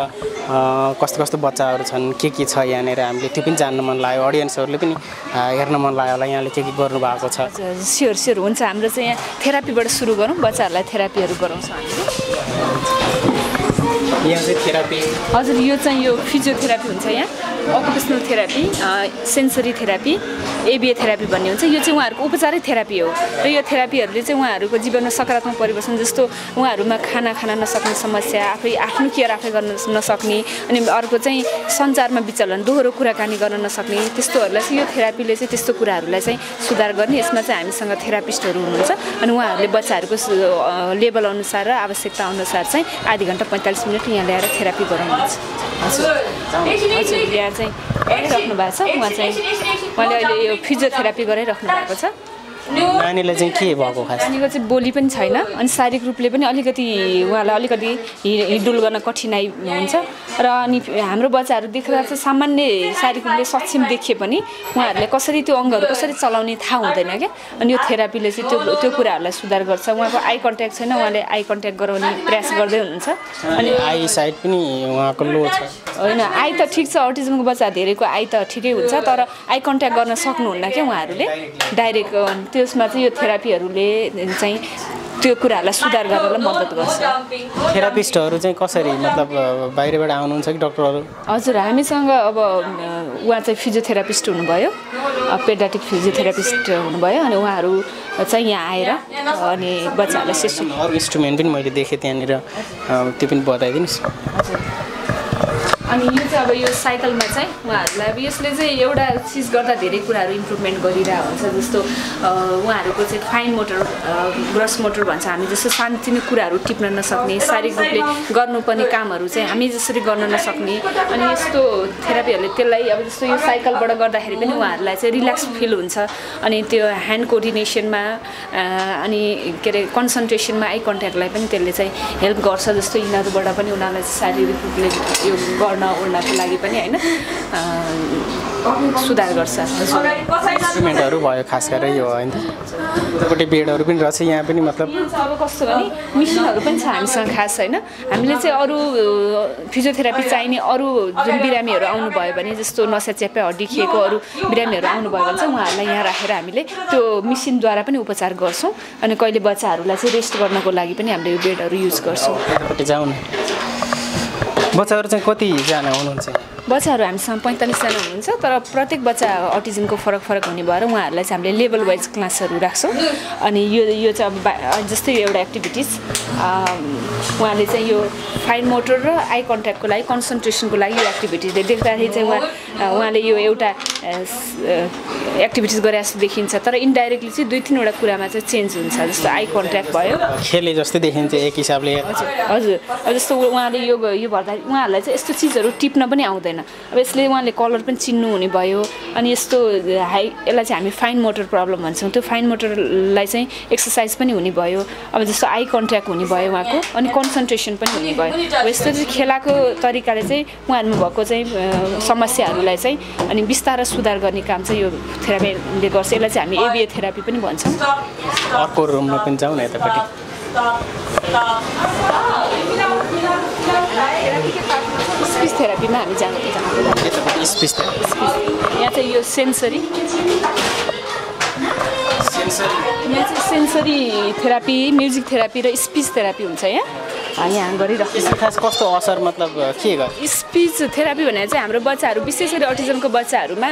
कस्तो कस्तो बच्चाहरू छन्, के छ यहाँनिर, हामीले त्यो पनि जान्न मन लाग्यो, अडियन्सहरूले पनि हेर्न मन लाग्यो होला यहाँले के गर्नुभएको छ। स्योर स्योर हुन्छ। हाम्रो चाहिँ यहाँ थेरापीबाट सुरु गरौँ, बच्चाहरूलाई थेरापीहरू गराउँछ हामीले। यहाँ चाहिँ थेरापी, हजुर, यो चाहिँ यो फिजियोथेरापी हुन्छ, यहाँ occupational therapy, sensory therapy, ABA therapy भन्ने हुन्छ। यो चाहिँ उहाँहरूको उपचारै थेरापी हो र यो थेरापीहरूले चाहिँ उहाँहरूको जीवनमा सकारात्मक परिवर्तन, जस्तो उहाँहरूमा खाना खान नसक्ने समस्या, आफ्नो केयर आफै गर्न नसक्ने, अनि अर्को चाहिँ सञ्चारमा विचलन, दोहोरो कुराकानी गर्न नसक्ने, त्यस्तोहरूलाई चाहिँ यो थेरापीले चाहिँ त्यस्तो कुराहरूलाई चाहिँ सुधार गर्ने। यसमा चाहिँ हामीसँग थेरापिस्टहरू हुनुहुन्छ अनि उहाँहरूले बच्चाहरूको लेभल अनुसार र आवश्यकता अनुसार चाहिँ आधी घन्टा 45 मिनट यहाँ ल्याएर थेरापी गराउनुहुन्छ। हजुर, यहाँ चाहिँ गरिराख्नु भएको छ। उहाँले अहिले यो फिजियोथेरापी गराइराख्नु भएको छ। नानीलाई चाहिँ के भएको खास? नानीको चाहिँ बोली पनि छैन अनि शारीरिक रूपले पनि अलिकति उहाँलाई अलिकति हिँडडुल गर्न कठिनाइ हुन्छ र अनि हाम्रो बच्चाहरू देख्दा चाहिँ सामान्य शारीरिक रूपले सक्षम देखिए पनि उहाँहरूले कसरी त्यो अङ्गहरू कसरी चलाउने थाहा हुँदैन क्या। अनि यो थेरापीले चाहिँ त्यो कुराहरूलाई सुधार गर्छ। उहाँको आई कन्ट्याक्ट छैन, उहाँले आई कन्ट्याक्ट गराउने प्रयास गर्दै हुनुहुन्छ। अनि आई साइड पनि उहाँको लो छ होइन, आई त ठिक छ, अटिजमको बच्चा धेरैको आई त ठिकै हुन्छ, तर आई कन्ट्याक्ट गर्न सक्नुहुन्न क्या उहाँहरूले डाइरेक्ट। त्यसमा चाहिँ यो थेरापीहरूले चाहिँ त्यो कुराहरूलाई सुधार गर्नलाई मद्दत गर्छ। थेरापिस्टहरू चाहिँ कसरी, मतलब बाहिरबाट आउनुहुन्छ कि डक्टरहरू? हजुर, हामीसँग अब उहाँ चाहिँ फिजियोथेरापिस्ट हुनुभयो, पेडाटिक फिजियोथेरापिस्ट हुनुभयो अनि उहाँहरू चाहिँ यहाँ आएर अनि बच्चाहरूलाई सेसन अरू इन्स्ट्रुमेन्ट पनि मैले देखेँ त्यहाँनिर, त्यो पनि बताइदिनुहोस्। अनि यो चाहिँ अब यो साइकलमा चाहिँ उहाँहरूलाई अब यसले चाहिँ एउटा चिज गर्दा धेरै कुराहरू इम्प्रुभमेन्ट गरिरहेको हुन्छ। जस्तो उहाँहरूको चाहिँ फाइन मोटर, ग्रस मोटर भन्छ हामी, जस्तो सानोतिनो कुराहरू टिप्न नसक्ने, शारीरिक रूपले गर्नुपर्ने कामहरू चाहिँ हामी जसरी गर्न नसक्ने, अनि यस्तो थेरापीहरूले त्यसलाई अब जस्तो यो साइकलबाट गर्दाखेरि पनि उहाँहरूलाई चाहिँ रिल्याक्स फिल हुन्छ। अनि त्यो ह्यान्ड कोअर्डिनेसनमा अनि के अरे कन्सन्ट्रेसनमा आई कन्ट्याक्टलाई पनि त्यसले चाहिँ हेल्प गर्छ। जस्तो यिनीहरूबाट पनि उनीहरूलाई शारीरिक रूपले यो गर्न ओर्नको लागि पनि होइन सुधार गर्छ। इन्स्ट्रुमेन्टहरू भयो खास गरेर यो होइन, उतापट्टि बेडहरू पनि रहेछ, यहाँ पनि मतलब अब कस्तो भने मिसिनहरू पनि छ हामीसँग खास होइन। हामीले चाहिँ अरू फिजियोथेरापी चाहिने अरू जुन बिरामीहरू आउनुभयो भने, जस्तो नसा च्याप्पै हड्डी खिएको अरू बिरामीहरू आउनुभयो भने चाहिँ उहाँहरूलाई यहाँ राखेर हामीले त्यो मिसिनद्वारा पनि उपचार गर्छौँ। अनि कहिले बच्चाहरूलाई चाहिँ रेस्ट गर्नको लागि पनि हामीले यो बेडहरू युज गर्छौँ। यतापट्टि जाउँ न। बच्चाहरू चाहिँ कतिजना हुनुहुन्छ? बच्चाहरू हामीसँग 45 जना हुनुहुन्छ, तर प्रत्येक बच्चा अटिजमको फरक फरक हुने भएर उहाँहरूलाई चाहिँ हामीले लेभल वाइज क्लासहरू राख्छौँ। अनि यो चाहिँ अब जस्तै एउटा एक्टिभिटिज उहाँले चाहिँ यो फाइन मोटर र आई कन्ट्याक्टको लागि कन्सन्ट्रेसनको लागि यो एक्टिभिटिजले देख्दाखेरि चाहिँ उहाँले यो एउटा एक्टिभिटिज गरे जस्तो देखिन्छ तर इन्डाइरेक्टली चाहिँ 2-3 वटा कुरामा चाहिँ चेन्ज हुन्छ जस्तो आई कन्ट्याक्ट भयो खेले जस्तै देखिन्छ एक हिसाबले हजुर जस्तो उहाँले यो भर्दा उहाँहरूलाई चाहिँ यस्तो चिजहरू टिप्न पनि आउँदैन अब यसले उहाँले कलर पनि चिन्नु हुने भयो अनि यस्तो यसलाई चाहिँ हामी फाइन मोटर प्रब्लम भन्छौँ त्यो फाइन मोटरलाई चाहिँ एक्सर्साइज पनि हुने भयो अब जस्तो आई कन्ट्याक्ट हुने भयो उहाँको अनि कन्सन्ट्रेसन पनि हुने भयो अब यस्तो चाहिँ खेलाको तरिकाले चाहिँ उहाँहरूमा भएको चाहिँ समस्याहरूलाई चाहिँ अनि बिस्तारै सुधार गर्ने काम चाहिँ यो थेरापीले गर्छ यसलाई चाहिँ हामी एबिए थेरापी पनि भन्छौँ अर्को रुममा पनि जाउँ न यतापट्टि स्पिच थेरापीमा हामी जानु स्पिच थेरापी यहाँ चाहिँ यो सेन्सरी यहाँ चाहिँ सेन्सरी थेरापी म्युजिक थेरापी र स्पिच थेरापी हुन्छ यहाँ गरिरहेको खास कस्तो असर मतलब के गर्छ स्पिच थेरापी भनेर चाहिँ हाम्रो बच्चाहरू विशेष गरी अटिजमको बच्चाहरूमा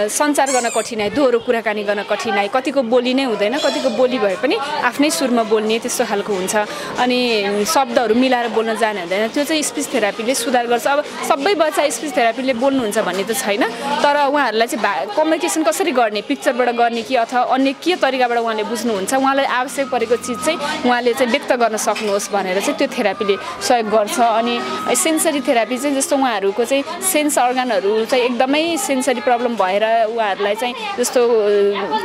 सञ्चार गर्न कठिनाइ दोहोरो कुराकानी गर्न कठिनाइ कतिको बोली नै हुँदैन कतिको बोली भए पनि आफ्नै सुरमा बोल्ने त्यस्तो खालको हुन्छ अनि शब्दहरू मिलाएर बोल्न जाने हुँदैन त्यो चाहिँ स्पिच थेरापीले सुधार गर्छ अब सबै बच्चा स्पिच थेरापीले बोल्नुहुन्छ भन्ने त छैन तर उहाँहरूलाई चाहिँ कम्युनिकेसन कसरी गर्ने पिक्चरबाट गर्ने कि अथवा अन्य के तरिकाबाट उहाँले बुझ्नुहुन्छ उहाँलाई आवश्यक परेको चिज चाहिँ उहाँले चाहिँ व्यक्त गर्न सक्नुहोस् भनेर चाहिँ त्यो थेरापीले सहयोग गर्छ अनि सेन्सरी थेरापी चाहिँ जस्तो उहाँहरूको चाहिँ सेन्स अर्गनहरू चाहिँ एकदमै सेन्सरी प्रब्लम भएर उहाँहरूलाई चाहिँ जस्तो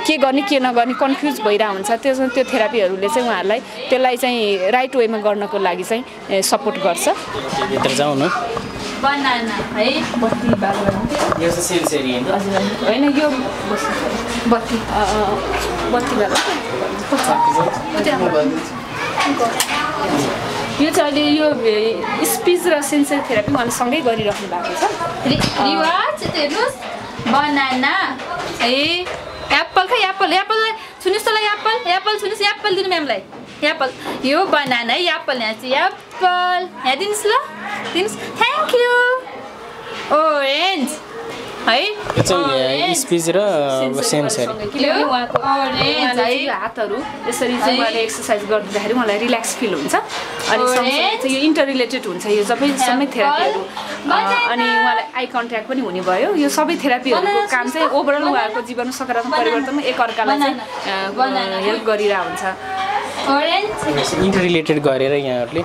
के गर्ने के नगर्ने कन्फ्युज भइरहेको हुन्छ त्यो थेरापीहरूले चाहिँ उहाँहरूलाई त्यसलाई चाहिँ राइट वेमा गर्नको लागि चाहिँ सपोर्ट गर्छ भित्र जाउँ न बनाना है बत्ती बाल्नु यो चाहिँ सेन्सरी होइन यो बत्ती बाल्नु यो चाहिँ अहिले यो स्पिच र सेन्सरी थेरापी उहाँले सँगै गरिराख्नु भएको छ बनाना ए एप्पल खै एप्पल सुन्नुहोस् त ल एप्पल सुन्नुहोस् एप्पल दिनु म्यामलाई एप्पल यो बनाना है एप्पल यहाँ चाहिँ एप्पल यहाँ दिनुहोस् ल दिनुहोस् थ्याङ्क यू ओरेन्ज है यो चाहिँ स्पिच र सेन्सरी उहाँको हातहरू यसरी चाहिँ उहाँले एक्सर्साइज गर्दाखेरि उहाँलाई रिल्याक्स फिल हुन्छ अनि सँगसँगै यो इन्टर रिलेटेड हुन्छ यो सबै थेरापीहरू अनि उहाँलाई आई कन्ट्याक्ट पनि हुने भयो यो सबै थेरापीहरूको काम चाहिँ ओभरअल उहाँहरूको जीवनमा सकारात्मक परिवर्तनमा एकअर्कालाई चाहिँ हेल्प गरिरहेको हुन्छ इन्टर रिलेटेड गरेर यहाँहरूले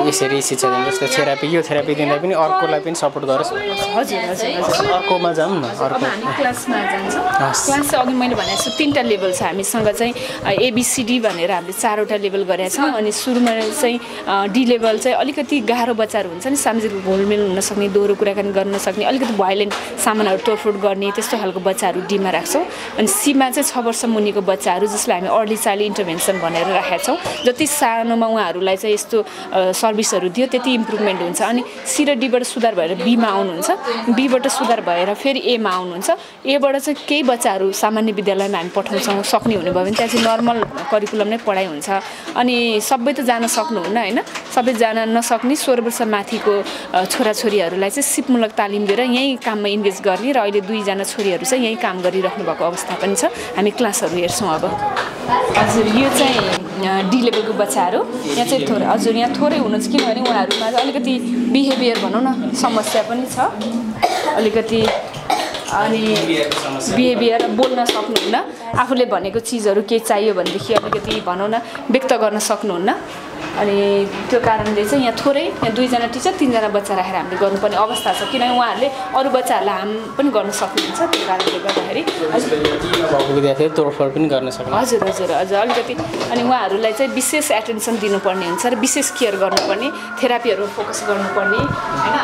यसरी शिक्षा दिनु जस्तो थेरापी यो थेरापी दिँदा पनि अर्कोलाई पनि सपोर्ट गरोस् हजुर अर्कोमा जाउँ न अर्को हामी क्लासमा जान्छौँ क्लास चाहिँ अघि मैले भनेको छु 3टा लेभल छ हामीसँग चाहिँ एबिसिडी भनेर हामीले 4वटा लेभल गरेका छौँ अनि सुरुमा चाहिँ डी लेभल चाहिँ अलिकति गाह्रो बच्चाहरू हुन्छ नि सामाजिक घोलमेल हुन सक्ने दोहोरो कुराकानी गर्न सक्ने अलिकति भाइलेन्ट सामानहरू तोडफोड गर्ने त्यस्तो खालको बच्चाहरू डीमा राख्छौँ अनि सीमा चाहिँ 6 वर्ष मुनिको बच्चाहरू जसलाई हामी अर्ली चाइल्ड इन्टरभेन्सन भनेर राखेका छौँ जति सानोमा उहाँहरूलाई चाहिँ यस्तो सर्भिसहरू दियो त्यति इम्प्रुभमेन्ट हुन्छ अनि सी र डीबाट सुधार भएर बीमा आउनुहुन्छ बीबाट सुधार भएर फेरि एमा आउनुहुन्छ एबाट चाहिँ केही बच्चाहरू सामान्य विद्यालयमा हामी पठाउँछौँ सक्ने हुने भयो भने त्यहाँ चाहिँ नर्मल करिकुलम नै पढाइ हुन्छ अनि सबै त जान सक्नुहुन्न होइन सबै जान नसक्ने 16 वर्ष माथिको छोराछोरीहरूलाई चाहिँ सिपमूलक तालिम दिएर यहीँ काममा इन्गेज गर्ने र अहिले 2 जना छोरीहरू चाहिँ यहीँ काम गरिराख्नु भएको अवस्था पनि छ हामी क्लासहरू हेर्छौँ अब हजुर यो चाहिँ डी लेभलको बच्चाहरू यहाँ चाहिँ थोरै हजुर यहाँ थोरै हुनुहुन्छ किनभने उहाँहरूमा अलिकति बिहेभियर भनौँ न समस्या पनि छ अलिकति अनि बिहेभियर बोल्न सक्नुहुन्न आफूले भनेको चिजहरू के चाहियो भनेदेखि अलिकति भनौँ न व्यक्त गर्न सक्नुहुन्न अनि त्यो कारणले चाहिँ यहाँ थोरै यहाँ 2 जना टिचर 3 जना बच्चा राखेर हामीले गर्नुपर्ने अवस्था छ किनभने उहाँहरूले अरू बच्चाहरूलाई हार्म पनि गर्न सक्नुहुन्छ त्यो कारणले गर्दाखेरि विद्यार्थीहरू तोडफोड पनि गर्न सक्छ हजुर हजुर हजुर अलिकति अनि उहाँहरूलाई चाहिँ विशेष एटेन्सन दिनुपर्ने हुन्छ र विशेष केयर गर्नुपर्ने थेरापीहरूमा फोकस गर्नुपर्ने होइन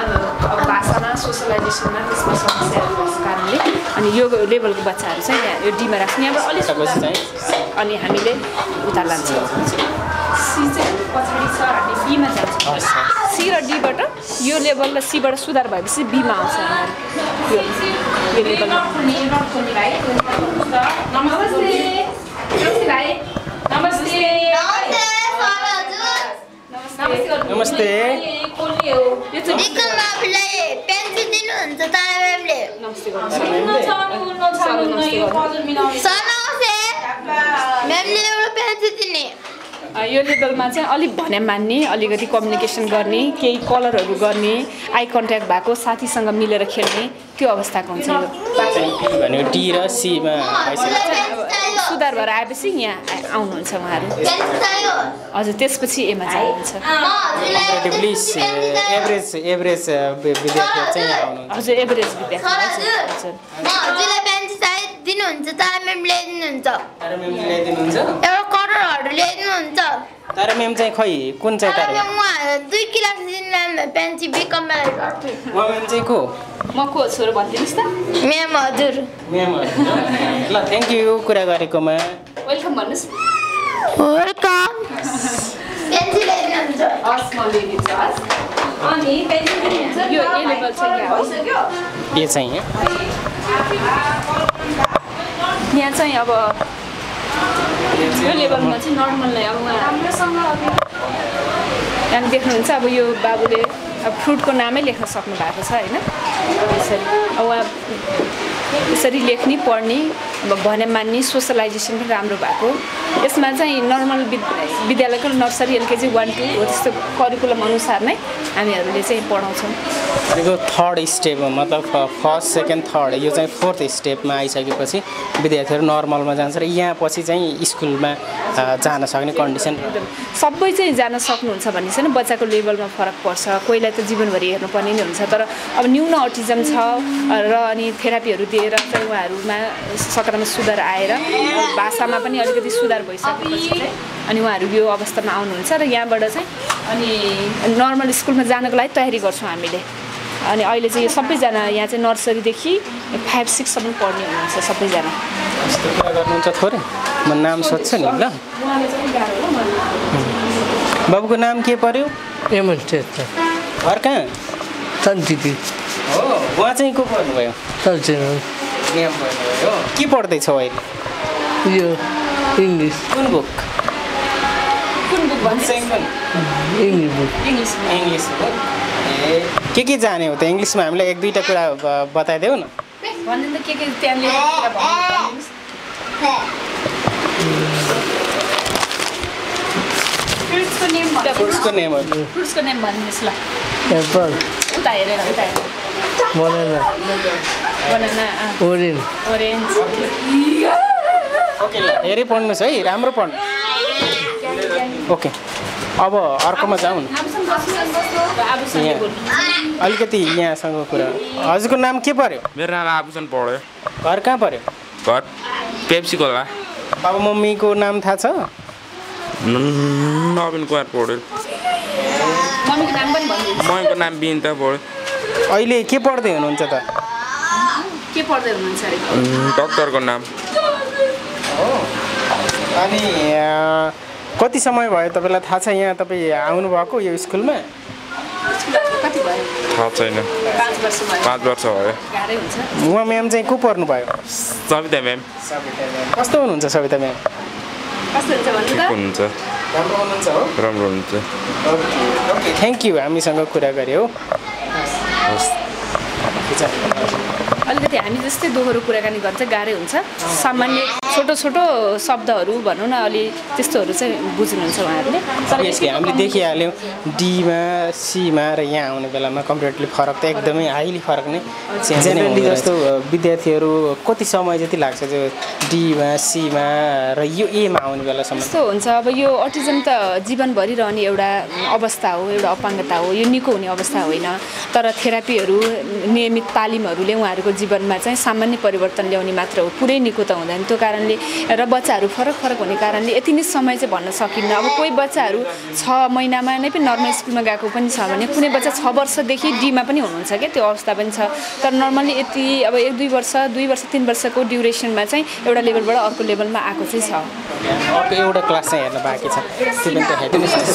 अब भाषामा सोसलाइजेसनमा त्यसमा समस्याहरू भएको कारणले अनि यो लेभलको बच्चाहरू चाहिँ यहाँ यो डीमा राख्छौँ यहाँबाट अलिक अनि हामीले उता लान्छौँ सी चाहिँ पछाडि छ हामी बीमा जान्छौँ सी र डीबाट यो लेभल र सीबाट सुधार भएपछि बीमा आउँछ यो लेभलमा नमस्ते यो लेभलमा चाहिँ अलिक भने मान्ने अलिकति कम्युनिकेसन गर्ने केही कलरहरू गर्ने आई कन्ट्याक्ट भएको साथीसँग मिलेर खेल्ने त्यो अवस्थाको हुन्छ यो भने डी र सीमा सुधार भएर आएपछि यहाँ आउनुहुन्छ उहाँहरू हजुर त्यसपछि एमा जानुहुन्छ कम्पेरिटिभली एभरेज विद्यार्थीहरू चाहिँ यहाँ आउनुहुन्छ हजुर एभरेज विद्यार्थी हजुर दिनुहुन्छ तारा म्यामले दिनुहुन्छ तारा म्यामले ल्याइदिनुहुन्छ एउटा कलरहरू ल्याइदिनुहुन्छ तारा म्याम चाहिँ खै कुन चाहिँ तारा म्याम उहाँ 2 क्लास दिन पेन्सी बिकममा उहाँ म्याम चाहिँ को म को छोरो भनिदिनुहोस् त म्याम हजुर म्याम ल थ्याङ्क यू कुरा गरेकोमा वेलकम भन्नुहोस् वेलकम पेन्सी ल्याइदिनुहुन्छ हस् म लिइदिन्छु हस् अनि पेन्सिल दिनुहुन्छ यो ए लेभल चाहिँ यहाँ हो यो चाहिँ यहाँ चाहिँ अब यो लेभलमा चाहिँ नर्मललाई अब उहाँ यहाँ देख्नुहुन्छ अब यो बाबुले अब फ्रुटको नामै लेख्न सक्नु भएको छ होइन यसरी अब उहाँ यसरी लेख्ने पढ्ने अब भने मान्ने सोसलाइजेसन पनि राम्रो भएको यसमा चाहिँ नर्मल विद्यालयको नर्सरी एलकेजी 1 2 हो त्यस्तो करिकुलम अनुसार नै हामीहरूले चाहिँ पढाउँछौँ यो थर्ड स्टेप हो मतलब फर्स्ट सेकेन्ड थर्ड यो चाहिँ फोर्थ स्टेपमा आइसकेपछि विद्यार्थीहरू नर्मलमा जान्छ र यहाँ पछि चाहिँ स्कुलमा जान सक्ने कन्डिसन सबै चाहिँ जान सक्नुहुन्छ भन्ने छैन बच्चाको लेभलमा फरक पर्छ कोहीलाई त जीवनभरि हेर्नुपर्ने नै हुन्छ तर अब न्यून अटिजम छ र अनि थेरापीहरू दिएर चाहिँ उहाँहरूमा सकारात्मक सुधार आएर भाषामा पनि अलिकति सुधार भइसकेपछि चाहिँ अनि उहाँहरू यो अवस्थामा आउनुहुन्छ र यहाँबाट चाहिँ अनि नर्मल स्कुलमा जानको लागि तयारी गर्छौँ हामीले अनि अहिले चाहिँ यो सबैजना यहाँ चाहिँ नर्सरीदेखि 5 6 सम्म पढ्ने हुनुहुन्छ सबैजना यस्तो कुरा गर्नुहुन्छ थोरै म नाम सोध्छु नि ल बाबुको नाम के पर्यो एमन स्टेट घर कहाँ तन्तिती हो उहाँ चाहिँ को पढ्नुभयो तन्तिती म्याम पढ्नुभयो के पढ्दैछौ अहिले यो इङ्ग्लिस कुन बुक कुन बुक भन्छ इङ्ग्लिस बुक इङ्ग्लिस बुक ए के जाने हो त इङ्ग्लिसमा हामीलाई 1 2टा कुरा बताइदेऊ न भन्नु त के त्यहाँ लेखेर भन्नुहोस् फ्रुट्सको नेम फ्रुट्सको नेमहरू फ्रुट्सको नेम भन्नुहोस् ल एप्पल उता हेरेर banana banana orange orange okay ल हेरी पढ्नुहोस् है राम्रो पढ्नु ओके अब अर्कोमा जाउँ न अलिकति यहाँसँग कुरा हजुरको नाम के पर्यो मेरो नाम आभूषण पढ्यो घर कहाँ पर्यो घर पेप्सी खोला बाबा मम्मीको नाम थाहा छ नवीन कुमार पढ्यो मम्मीको नाम पनि भन्नुहुन्छ मम्मीको नाम बिनिता पढ्यो अहिले के पढ्दै हुनुहुन्छ त के पढ्दै हुनुहुन्छ अरे डक्टरको नाम अनि कति समय भयो तपाईँलाई थाहा छ यहाँ तपाईँ आउनुभएको यो स्कुलमा कति भयो थाहा छैन 5 वर्ष भयो 5 वर्ष भयो गाह्रै हुन्छ उहाँ म्याम चाहिँ को पर्नुभयो सविता म्याम कस्तो हुनुहुन्छ सविता म्याम कस्तो हुन्छ भन्नु त हुनुहुन्छ राम्रो हुनुहुन्छ हो राम्रो हुनुहुन्छ ओके थ्याङ्क यू हामीसँग कुरा गऱ्यो अलिकति हामी जस्तै दोहोरो कुराकानी गर्न चाहिँ गाह्रै हुन्छ सामान्य छोटो छोटो शब्दहरू भनौँ न अलि त्यस्तोहरू चाहिँ बुझ्नुहुन्छ उहाँहरूले यसले हामीले देखिहाल्यौँ डीमा सीमा र यहाँ आउने बेलामा कम्पेरिटिभली फरक त एकदमै हाइली फरक नै जेनरली जस्तो विद्यार्थीहरू कति समय जति लाग्छ त्यो डीमा सीमा र यो एमा आउने बेलासम्म यस्तो हुन्छ अब यो अटिजम त जीवनभरि रहने एउटा अवस्था हो एउटा अपाङ्गता हो यो निको हुने अवस्था होइन तर थेरापीहरू नियमित तालिमहरूले उहाँहरूको जीवनमा चाहिँ सामान्य परिवर्तन ल्याउने मात्र हो पुरै निको त हुँदैन त्यो कारणले र बच्चाहरू फरक फरक हुने कारणले यति नै समय चाहिँ भन्न सकिन्न अब कोही बच्चाहरू 6 महिनामा नै पनि नर्मल स्कुलमा गएको पनि छ भने कुनै बच्चा 6 वर्षदेखि डीमा पनि हुनुहुन्छ क्या त्यो अवस्था पनि छ तर नर्मली यति अब 1 2 वर्ष 2 वर्ष 3 वर्षको ड्युरेसनमा चाहिँ एउटा लेभलबाट अर्को लेभलमा आएको चाहिँ छ अर्को एउटा क्लास चाहिँ हेर्न बाँकी छ त्यो पनि त हेर्नुहोस्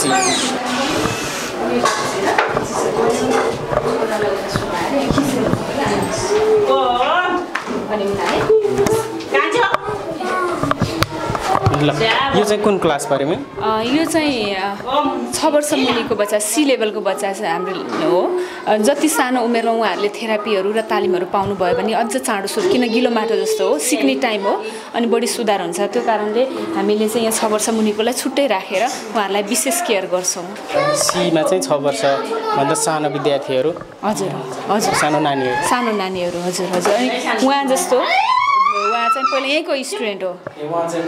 ल यो चाहिँ कुन क्लास पऱ्यो म्याम? यो चाहिँ 6 वर्ष मुनिको बच्चा सी लेभलको बच्चा चाहिँ हाम्रो हो। जति सानो उमेरमा उहाँहरूले थेरापीहरू र तालिमहरू पाउनुभयो भने अझ चाँडो किन गिलो माटो जस्तो हो, सिक्ने टाइम हो अनि बढी सुधार हुन्छ। त्यो कारणले हामीले चाहिँ यहाँ 6 वर्ष मुनिकोलाई छुट्टै राखेर उहाँहरूलाई विशेष केयर गर्छौँ। सीमा चाहिँ 6 वर्षभन्दा सानो विद्यार्थीहरू? हजुर हजुर, सानो नानीहरू हजुर हजुर। अनि उहाँ जस्तो उहाँ चाहिँ पहिला यहीँको स्टुडेन्ट हो,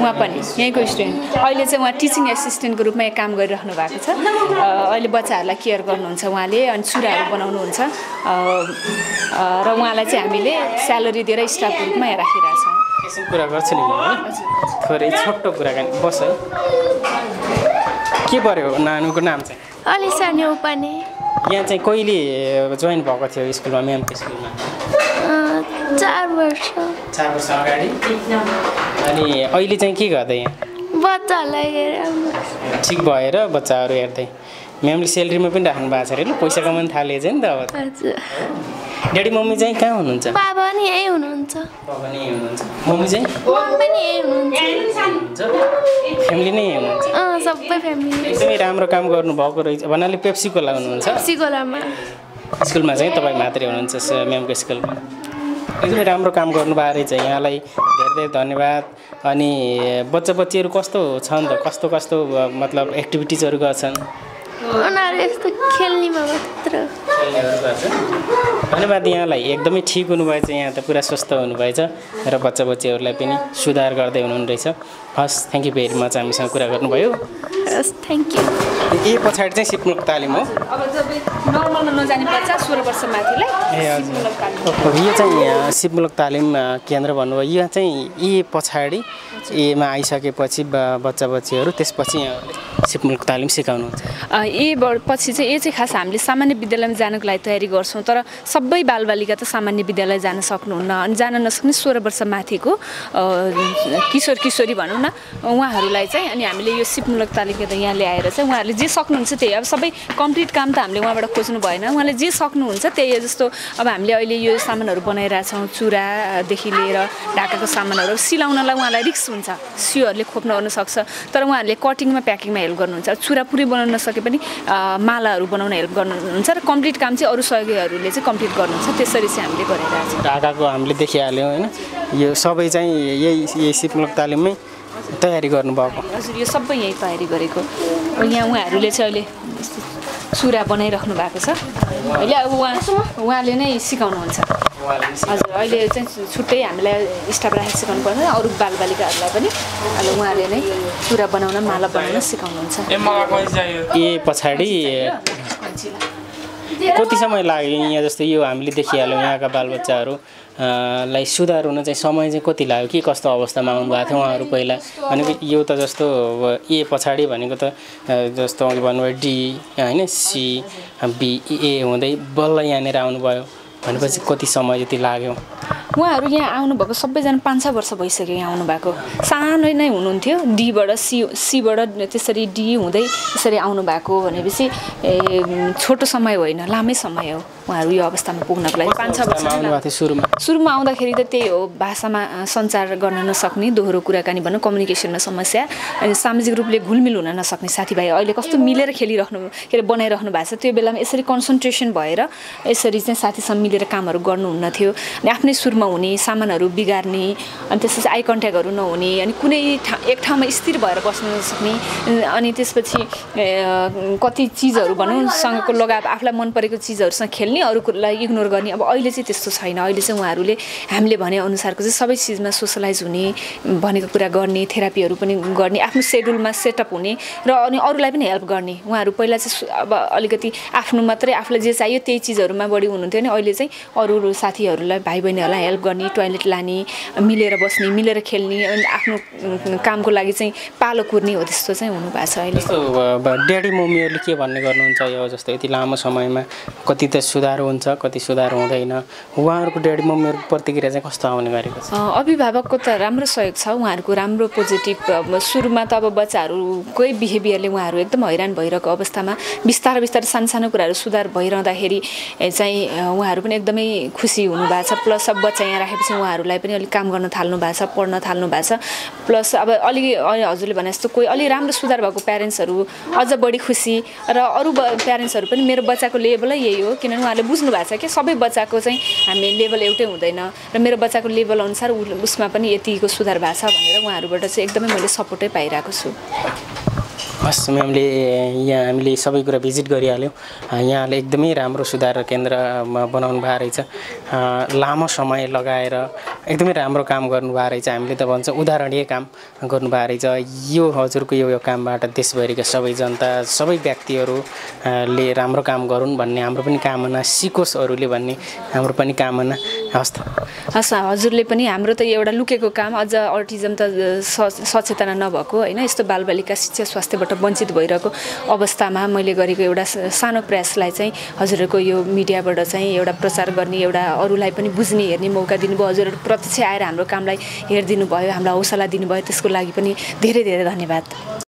उहाँ पनि यहीँको स्टुडेन्ट। अहिले चाहिँ उहाँ टिचिङ एसिस्टेन्टको रूपमा काम गरिराख्नु भएको छ। अहिले बच्चाहरूलाई केयर गर्नुहुन्छ उहाँले, अनि चुराहरू बनाउनुहुन्छ र उहाँलाई चाहिँ हामीले स्यालेरी दिएर स्टाफको रूपमा यहाँ राखिरहेछौँ। एकछिन कुरा गर्छु नि थोरै छोटो कुराकानी बस है। के पर्यो नानीको नाम चाहिँ? अलिसा न्यौपाने। यहाँ चाहिँ कहिले जोइन भएको थियो स्कुलमा, म्यामको स्कुलमा? 4 वर्ष। 4 वर्ष अगाडि। अनि अहिले चाहिँ के गर्दै यहाँ? बच्चाहरूलाई हेरेर ठिक भएर बच्चाहरू हेर्दै। म्यामले सेलेरीमा पनि राख्नु भएको छ अरे, ल पैसा कमाउनु थालेछ नि त अब। हजुर। ड्याडी मम्मी चाहिँ कहाँ हुनुहुन्छ? बाबा नि यहीँ हुनुहुन्छ। बाबा नै हुनुहुन्छ। मम्मी चाहिँ? मम्मी पनि यहीँ हुनुहुन्छ। फ्यामिली नै हुनुहुन्छ? सबै फ्यामिली। एकदमै राम्रो काम गर्नुभएको रहेछ भन्नाले पेप्सी कोला हुनुहुन्छ? पेप्सी कोलामा। स्कुलमा चाहिँ तपाईँ मात्रै हुनुहुन्छ म्यामको स्कुलमा? एकदमै राम्रो काम गर्नुभएको रहेछ, यहाँलाई धेरै धेरै धन्यवाद। अनि बच्चा बच्चीहरू कस्तो छन् त, कस्तो कस्तो मतलब एक्टिभिटिजहरू गर्छन्? उनीहरू यस्तो खेल्नेमा मात्र। धन्यवाद यहाँलाई, एकदमै ठिक हुनुभएछ, यहाँ त पुरा स्वस्थ हुनुभएछ र बच्चा बच्चीहरूलाई पनि सुधार गर्दै हुनुहुने रहेछ। हस्, थ्याङ्क यू भेरी मच हामीसँग कुरा गर्नुभयो। हस्, थ्याङ्क यू। यही पछाडि चाहिँ सिपमुलक तालिम हो। अब जब नर्मलमा नजाने बच्चा 16 वर्ष माथिलाई सिपमुलक तालिम। यो चाहिँ सिपमुलक तालिम केन्द्र भन्नुभयो। यहाँ चाहिँ यी पछाडि एमा आइसकेपछि बच्चा बच्चीहरू त्यसपछि सिपमुलक तालिम सिकाउनुहुन्छ? पछि चाहिँ यो चाहिँ खास हामीले सामान्य विद्यालयमा जानको लागि तयारी गर्छौँ। तर सबै बालबालिका त सामान्य विद्यालय जान सक्नुहुन्न, अनि जान नसक्ने 16 वर्ष माथिको किशोर किशोरी भनौँ न, उहाँहरूलाई चाहिँ अनि हामीले यो सिपमुलक तालिम केन्द्र यहाँ ल्याएर चाहिँ उहाँहरूले जे सक्नुहुन्छ त्यही, अब सबै कम्प्लिट काम त हामीले उहाँबाट खोज्नु भएन, उहाँले जे सक्नुहुन्छ त्यही। जस्तो अब हामीले अहिले यो सामानहरू बनाइरहेछौँ, चुरादेखि लिएर ढाकाको सामानहरू सिलाउनलाई उहाँलाई रिक्स हुन्छ, सियोहरूले खोप्न ओर्न सक्छ, तर उहाँहरूले कटिङमा प्याकिङमा हेल्प गर्नुहुन्छ। चुरा पुरै बनाउन नसके पनि मालाहरू बनाउन हेल्प गर्नुहुन्छ र कम्प्लिट काम चाहिँ अरू सहयोगीहरूले चाहिँ कम्प्लिट गर्नुहुन्छ। त्यसरी चाहिँ हामीले गरिरहेछौँ। ढाकाको हामीले देखिहाल्यौँ होइन, यो सबै चाहिँ यही सिपमुलक तालिममै तयारी गर्नुभएको? हजुर, यो सबै यहीँ तयारी गरेको। यहाँ उहाँहरूले चाहिँ अहिले चुरा बनाइराख्नु भएको छ। अहिले अब उहाँले नै सिकाउनुहुन्छ। हजुर, अहिले चाहिँ छुट्टै हामीलाई स्टाफ राखेर सिकाउनु पर्छ, अरू बालबालिकाहरूलाई पनि अहिले उहाँले नै चुरा बनाउन, माला बनाउन सिकाउनुहुन्छ। ए पछाडि कति समय लाग्यो यहाँ? जस्तै यो हामीले देखिहाल्यौँ यहाँका बालबच्चाहरू लाई सुधार हुन चाहिँ समय चाहिँ कति लाग्यो? के कस्तो अवस्थामा आउनुभएको थियो उहाँहरू पहिला? भनेको यो त जस्तो ए पछाडि भनेको त जस्तो अघि भन्नुभयो डी होइन, सी बी ए हुँदै बल्ल यहाँनिर आउनुभयो भनेपछि कति समय जति लाग्यो? उहाँहरू यहाँ आउनुभएको सबैजना 5-6 वर्ष भइसक्यो यहाँ आउनुभएको। सानो नै हुनुहुन्थ्यो, डीबाट सीबाट त्यसरी डी हुँदै त्यसरी आउनुभएको भनेपछि छोटो समय होइन, लामै समय हो उहाँहरू यो अवस्थामा पुग्नको लागि। 5-6 वर्ष सुरुमा आउँदाखेरि त त्यही हो, भाषामा सञ्चार गर्न नसक्ने, दोहोरो कुराकानी भनौँ, कम्युनिकेसनमा समस्या, अनि सामाजिक रूपले घुलमिल हुन नसक्ने साथीभाइ। अहिले कस्तो मिलेर खेलिराख्नु के अरे बनाइराख्नु भएको छ, त्यो बेलामा यसरी कन्सन्ट्रेसन भएर यसरी चाहिँ साथीसँग मिलेर कामहरू गर्नुहुन्न थियो। अनि आफ्नै सुरमा हुने, सामानहरू बिगार्ने, अनि त्यसपछि आई कन्ट्याक्टहरू नहुने, अनि कुनै एक ठाउँमा स्थिर भएर बस्न नसक्ने, अनि त्यसपछि कति चिजहरू भनौँ सँगको लगाव, आफूलाई मन परेको चिजहरूसँग खेल्ने, अरू कुरालाई इग्नोर गर्ने। अब अहिले चाहिँ त्यस्तो छैन। अहिले चाहिँ उहाँहरूले हामीले भने अनुसारको चाहिँ सबै चिजमा सोसलाइज हुने, भनेको कुरा गर्ने, थेरापीहरू पनि गर्ने, आफ्नो सेड्युलमा सेटअप हुने र अनि अरूलाई पनि हेल्प गर्ने। उहाँहरू पहिला चाहिँ अब अलिकति आफ्नो मात्रै आफूलाई जे चाहियो त्यही चिजहरूमा बढी हुनुहुन्थ्यो, अनि अहिले चाहिँ अरू साथीहरूलाई, भाइ बहिनीहरूलाई हेल्प गर्ने, टोयलेट लाने, मिलेर बस्ने, मिलेर खेल्ने, अनि आफ्नो कामको लागि चाहिँ पालो कुर्ने हो, त्यस्तो चाहिँ हुनुभएको छ अहिले। ड्याडी मम्मीहरूले के भन्ने गर्नुहुन्छ? यो जस्तो यति लामो समयमा कति त सुधार हुन्छ कति सुधार हुँदैन उहाँहरूको ड्याडी मम्मीहरूको प्रतिक्रिया चाहिँ कस्तो आउने गरेको छ अभिभावकको त राम्रो सहयोग छ उहाँहरूको राम्रो पोजिटिभ सुरुमा त अब बच्चाहरूकै बिहेभियरले उहाँहरू एकदम हैरान भइरहेको अवस्थामा बिस्तारै बिस्तारै सानो कुराहरू सुधार भइरहँदाखेरि चाहिँ उहाँहरू पनि एकदमै खुसी हुनुभएको छ प्लस अब बच्चा यहाँ राखेपछि उहाँहरूलाई पनि अलिक काम गर्न थाल्नु भएको छ पढ्न थाल्नु भएको छ प्लस अब अलि हजुरले भने जस्तो कोही अलि राम्रो सुधार भएको प्यारेन्ट्सहरू अझ बढी खुसी र अरू प्यारेन्ट्सहरू पनि मेरो बच्चाको लेभलै यही हो किनभने उहाँले बुझ्नु भएको छ कि सबै बच्चाको चाहिँ हामी लेभल एउटै हुँदैन र मेरो बच्चाको लेभल अनुसार उसमा पनि यतिको सुधार भएको छ भनेर उहाँहरूबाट चाहिँ एकदमै मैले सपोर्टै पाइरहेको छु हस् म्यामले यहाँ हामीले सबै कुरा भिजिट गरिहाल्यौँ यहाँले एकदमै राम्रो सुधार केन्द्र बनाउनु भएको रहेछ लामो समय लगाएर एकदमै राम्रो काम गर्नुभएको रहेछ हामीले त भन्छ उदाहरणीय काम गर्नुभएको रहेछ यो हजुरको यो कामबाट देशभरिका सबै जनता सबै व्यक्तिहरूले राम्रो काम गरून् भन्ने हाम्रो पनि कामना सिकोस् अरूले भन्ने हाम्रो पनि कामना हस् हस् हजुरले पनि हाम्रो त एउटा लुकेको काम अझ अटिजम त सचेतना नभएको होइन यस्तो बालबालिका शिक्षा स्वास्थ्यबाट वञ्चित भइरहेको अवस्थामा मैले गरेको एउटा सानो प्रयासलाई चाहिँ हजुरहरूको यो मिडियाबाट चाहिँ एउटा प्रचार गर्ने एउटा अरूलाई पनि बुझ्ने हेर्ने मौका दिनुभयो हजुरहरू प्रत्यक्ष आएर हाम्रो कामलाई हेरिदिनु भयो हामीलाई हौसला दिनुभयो त्यसको लागि पनि धेरै धेरै धन्यवाद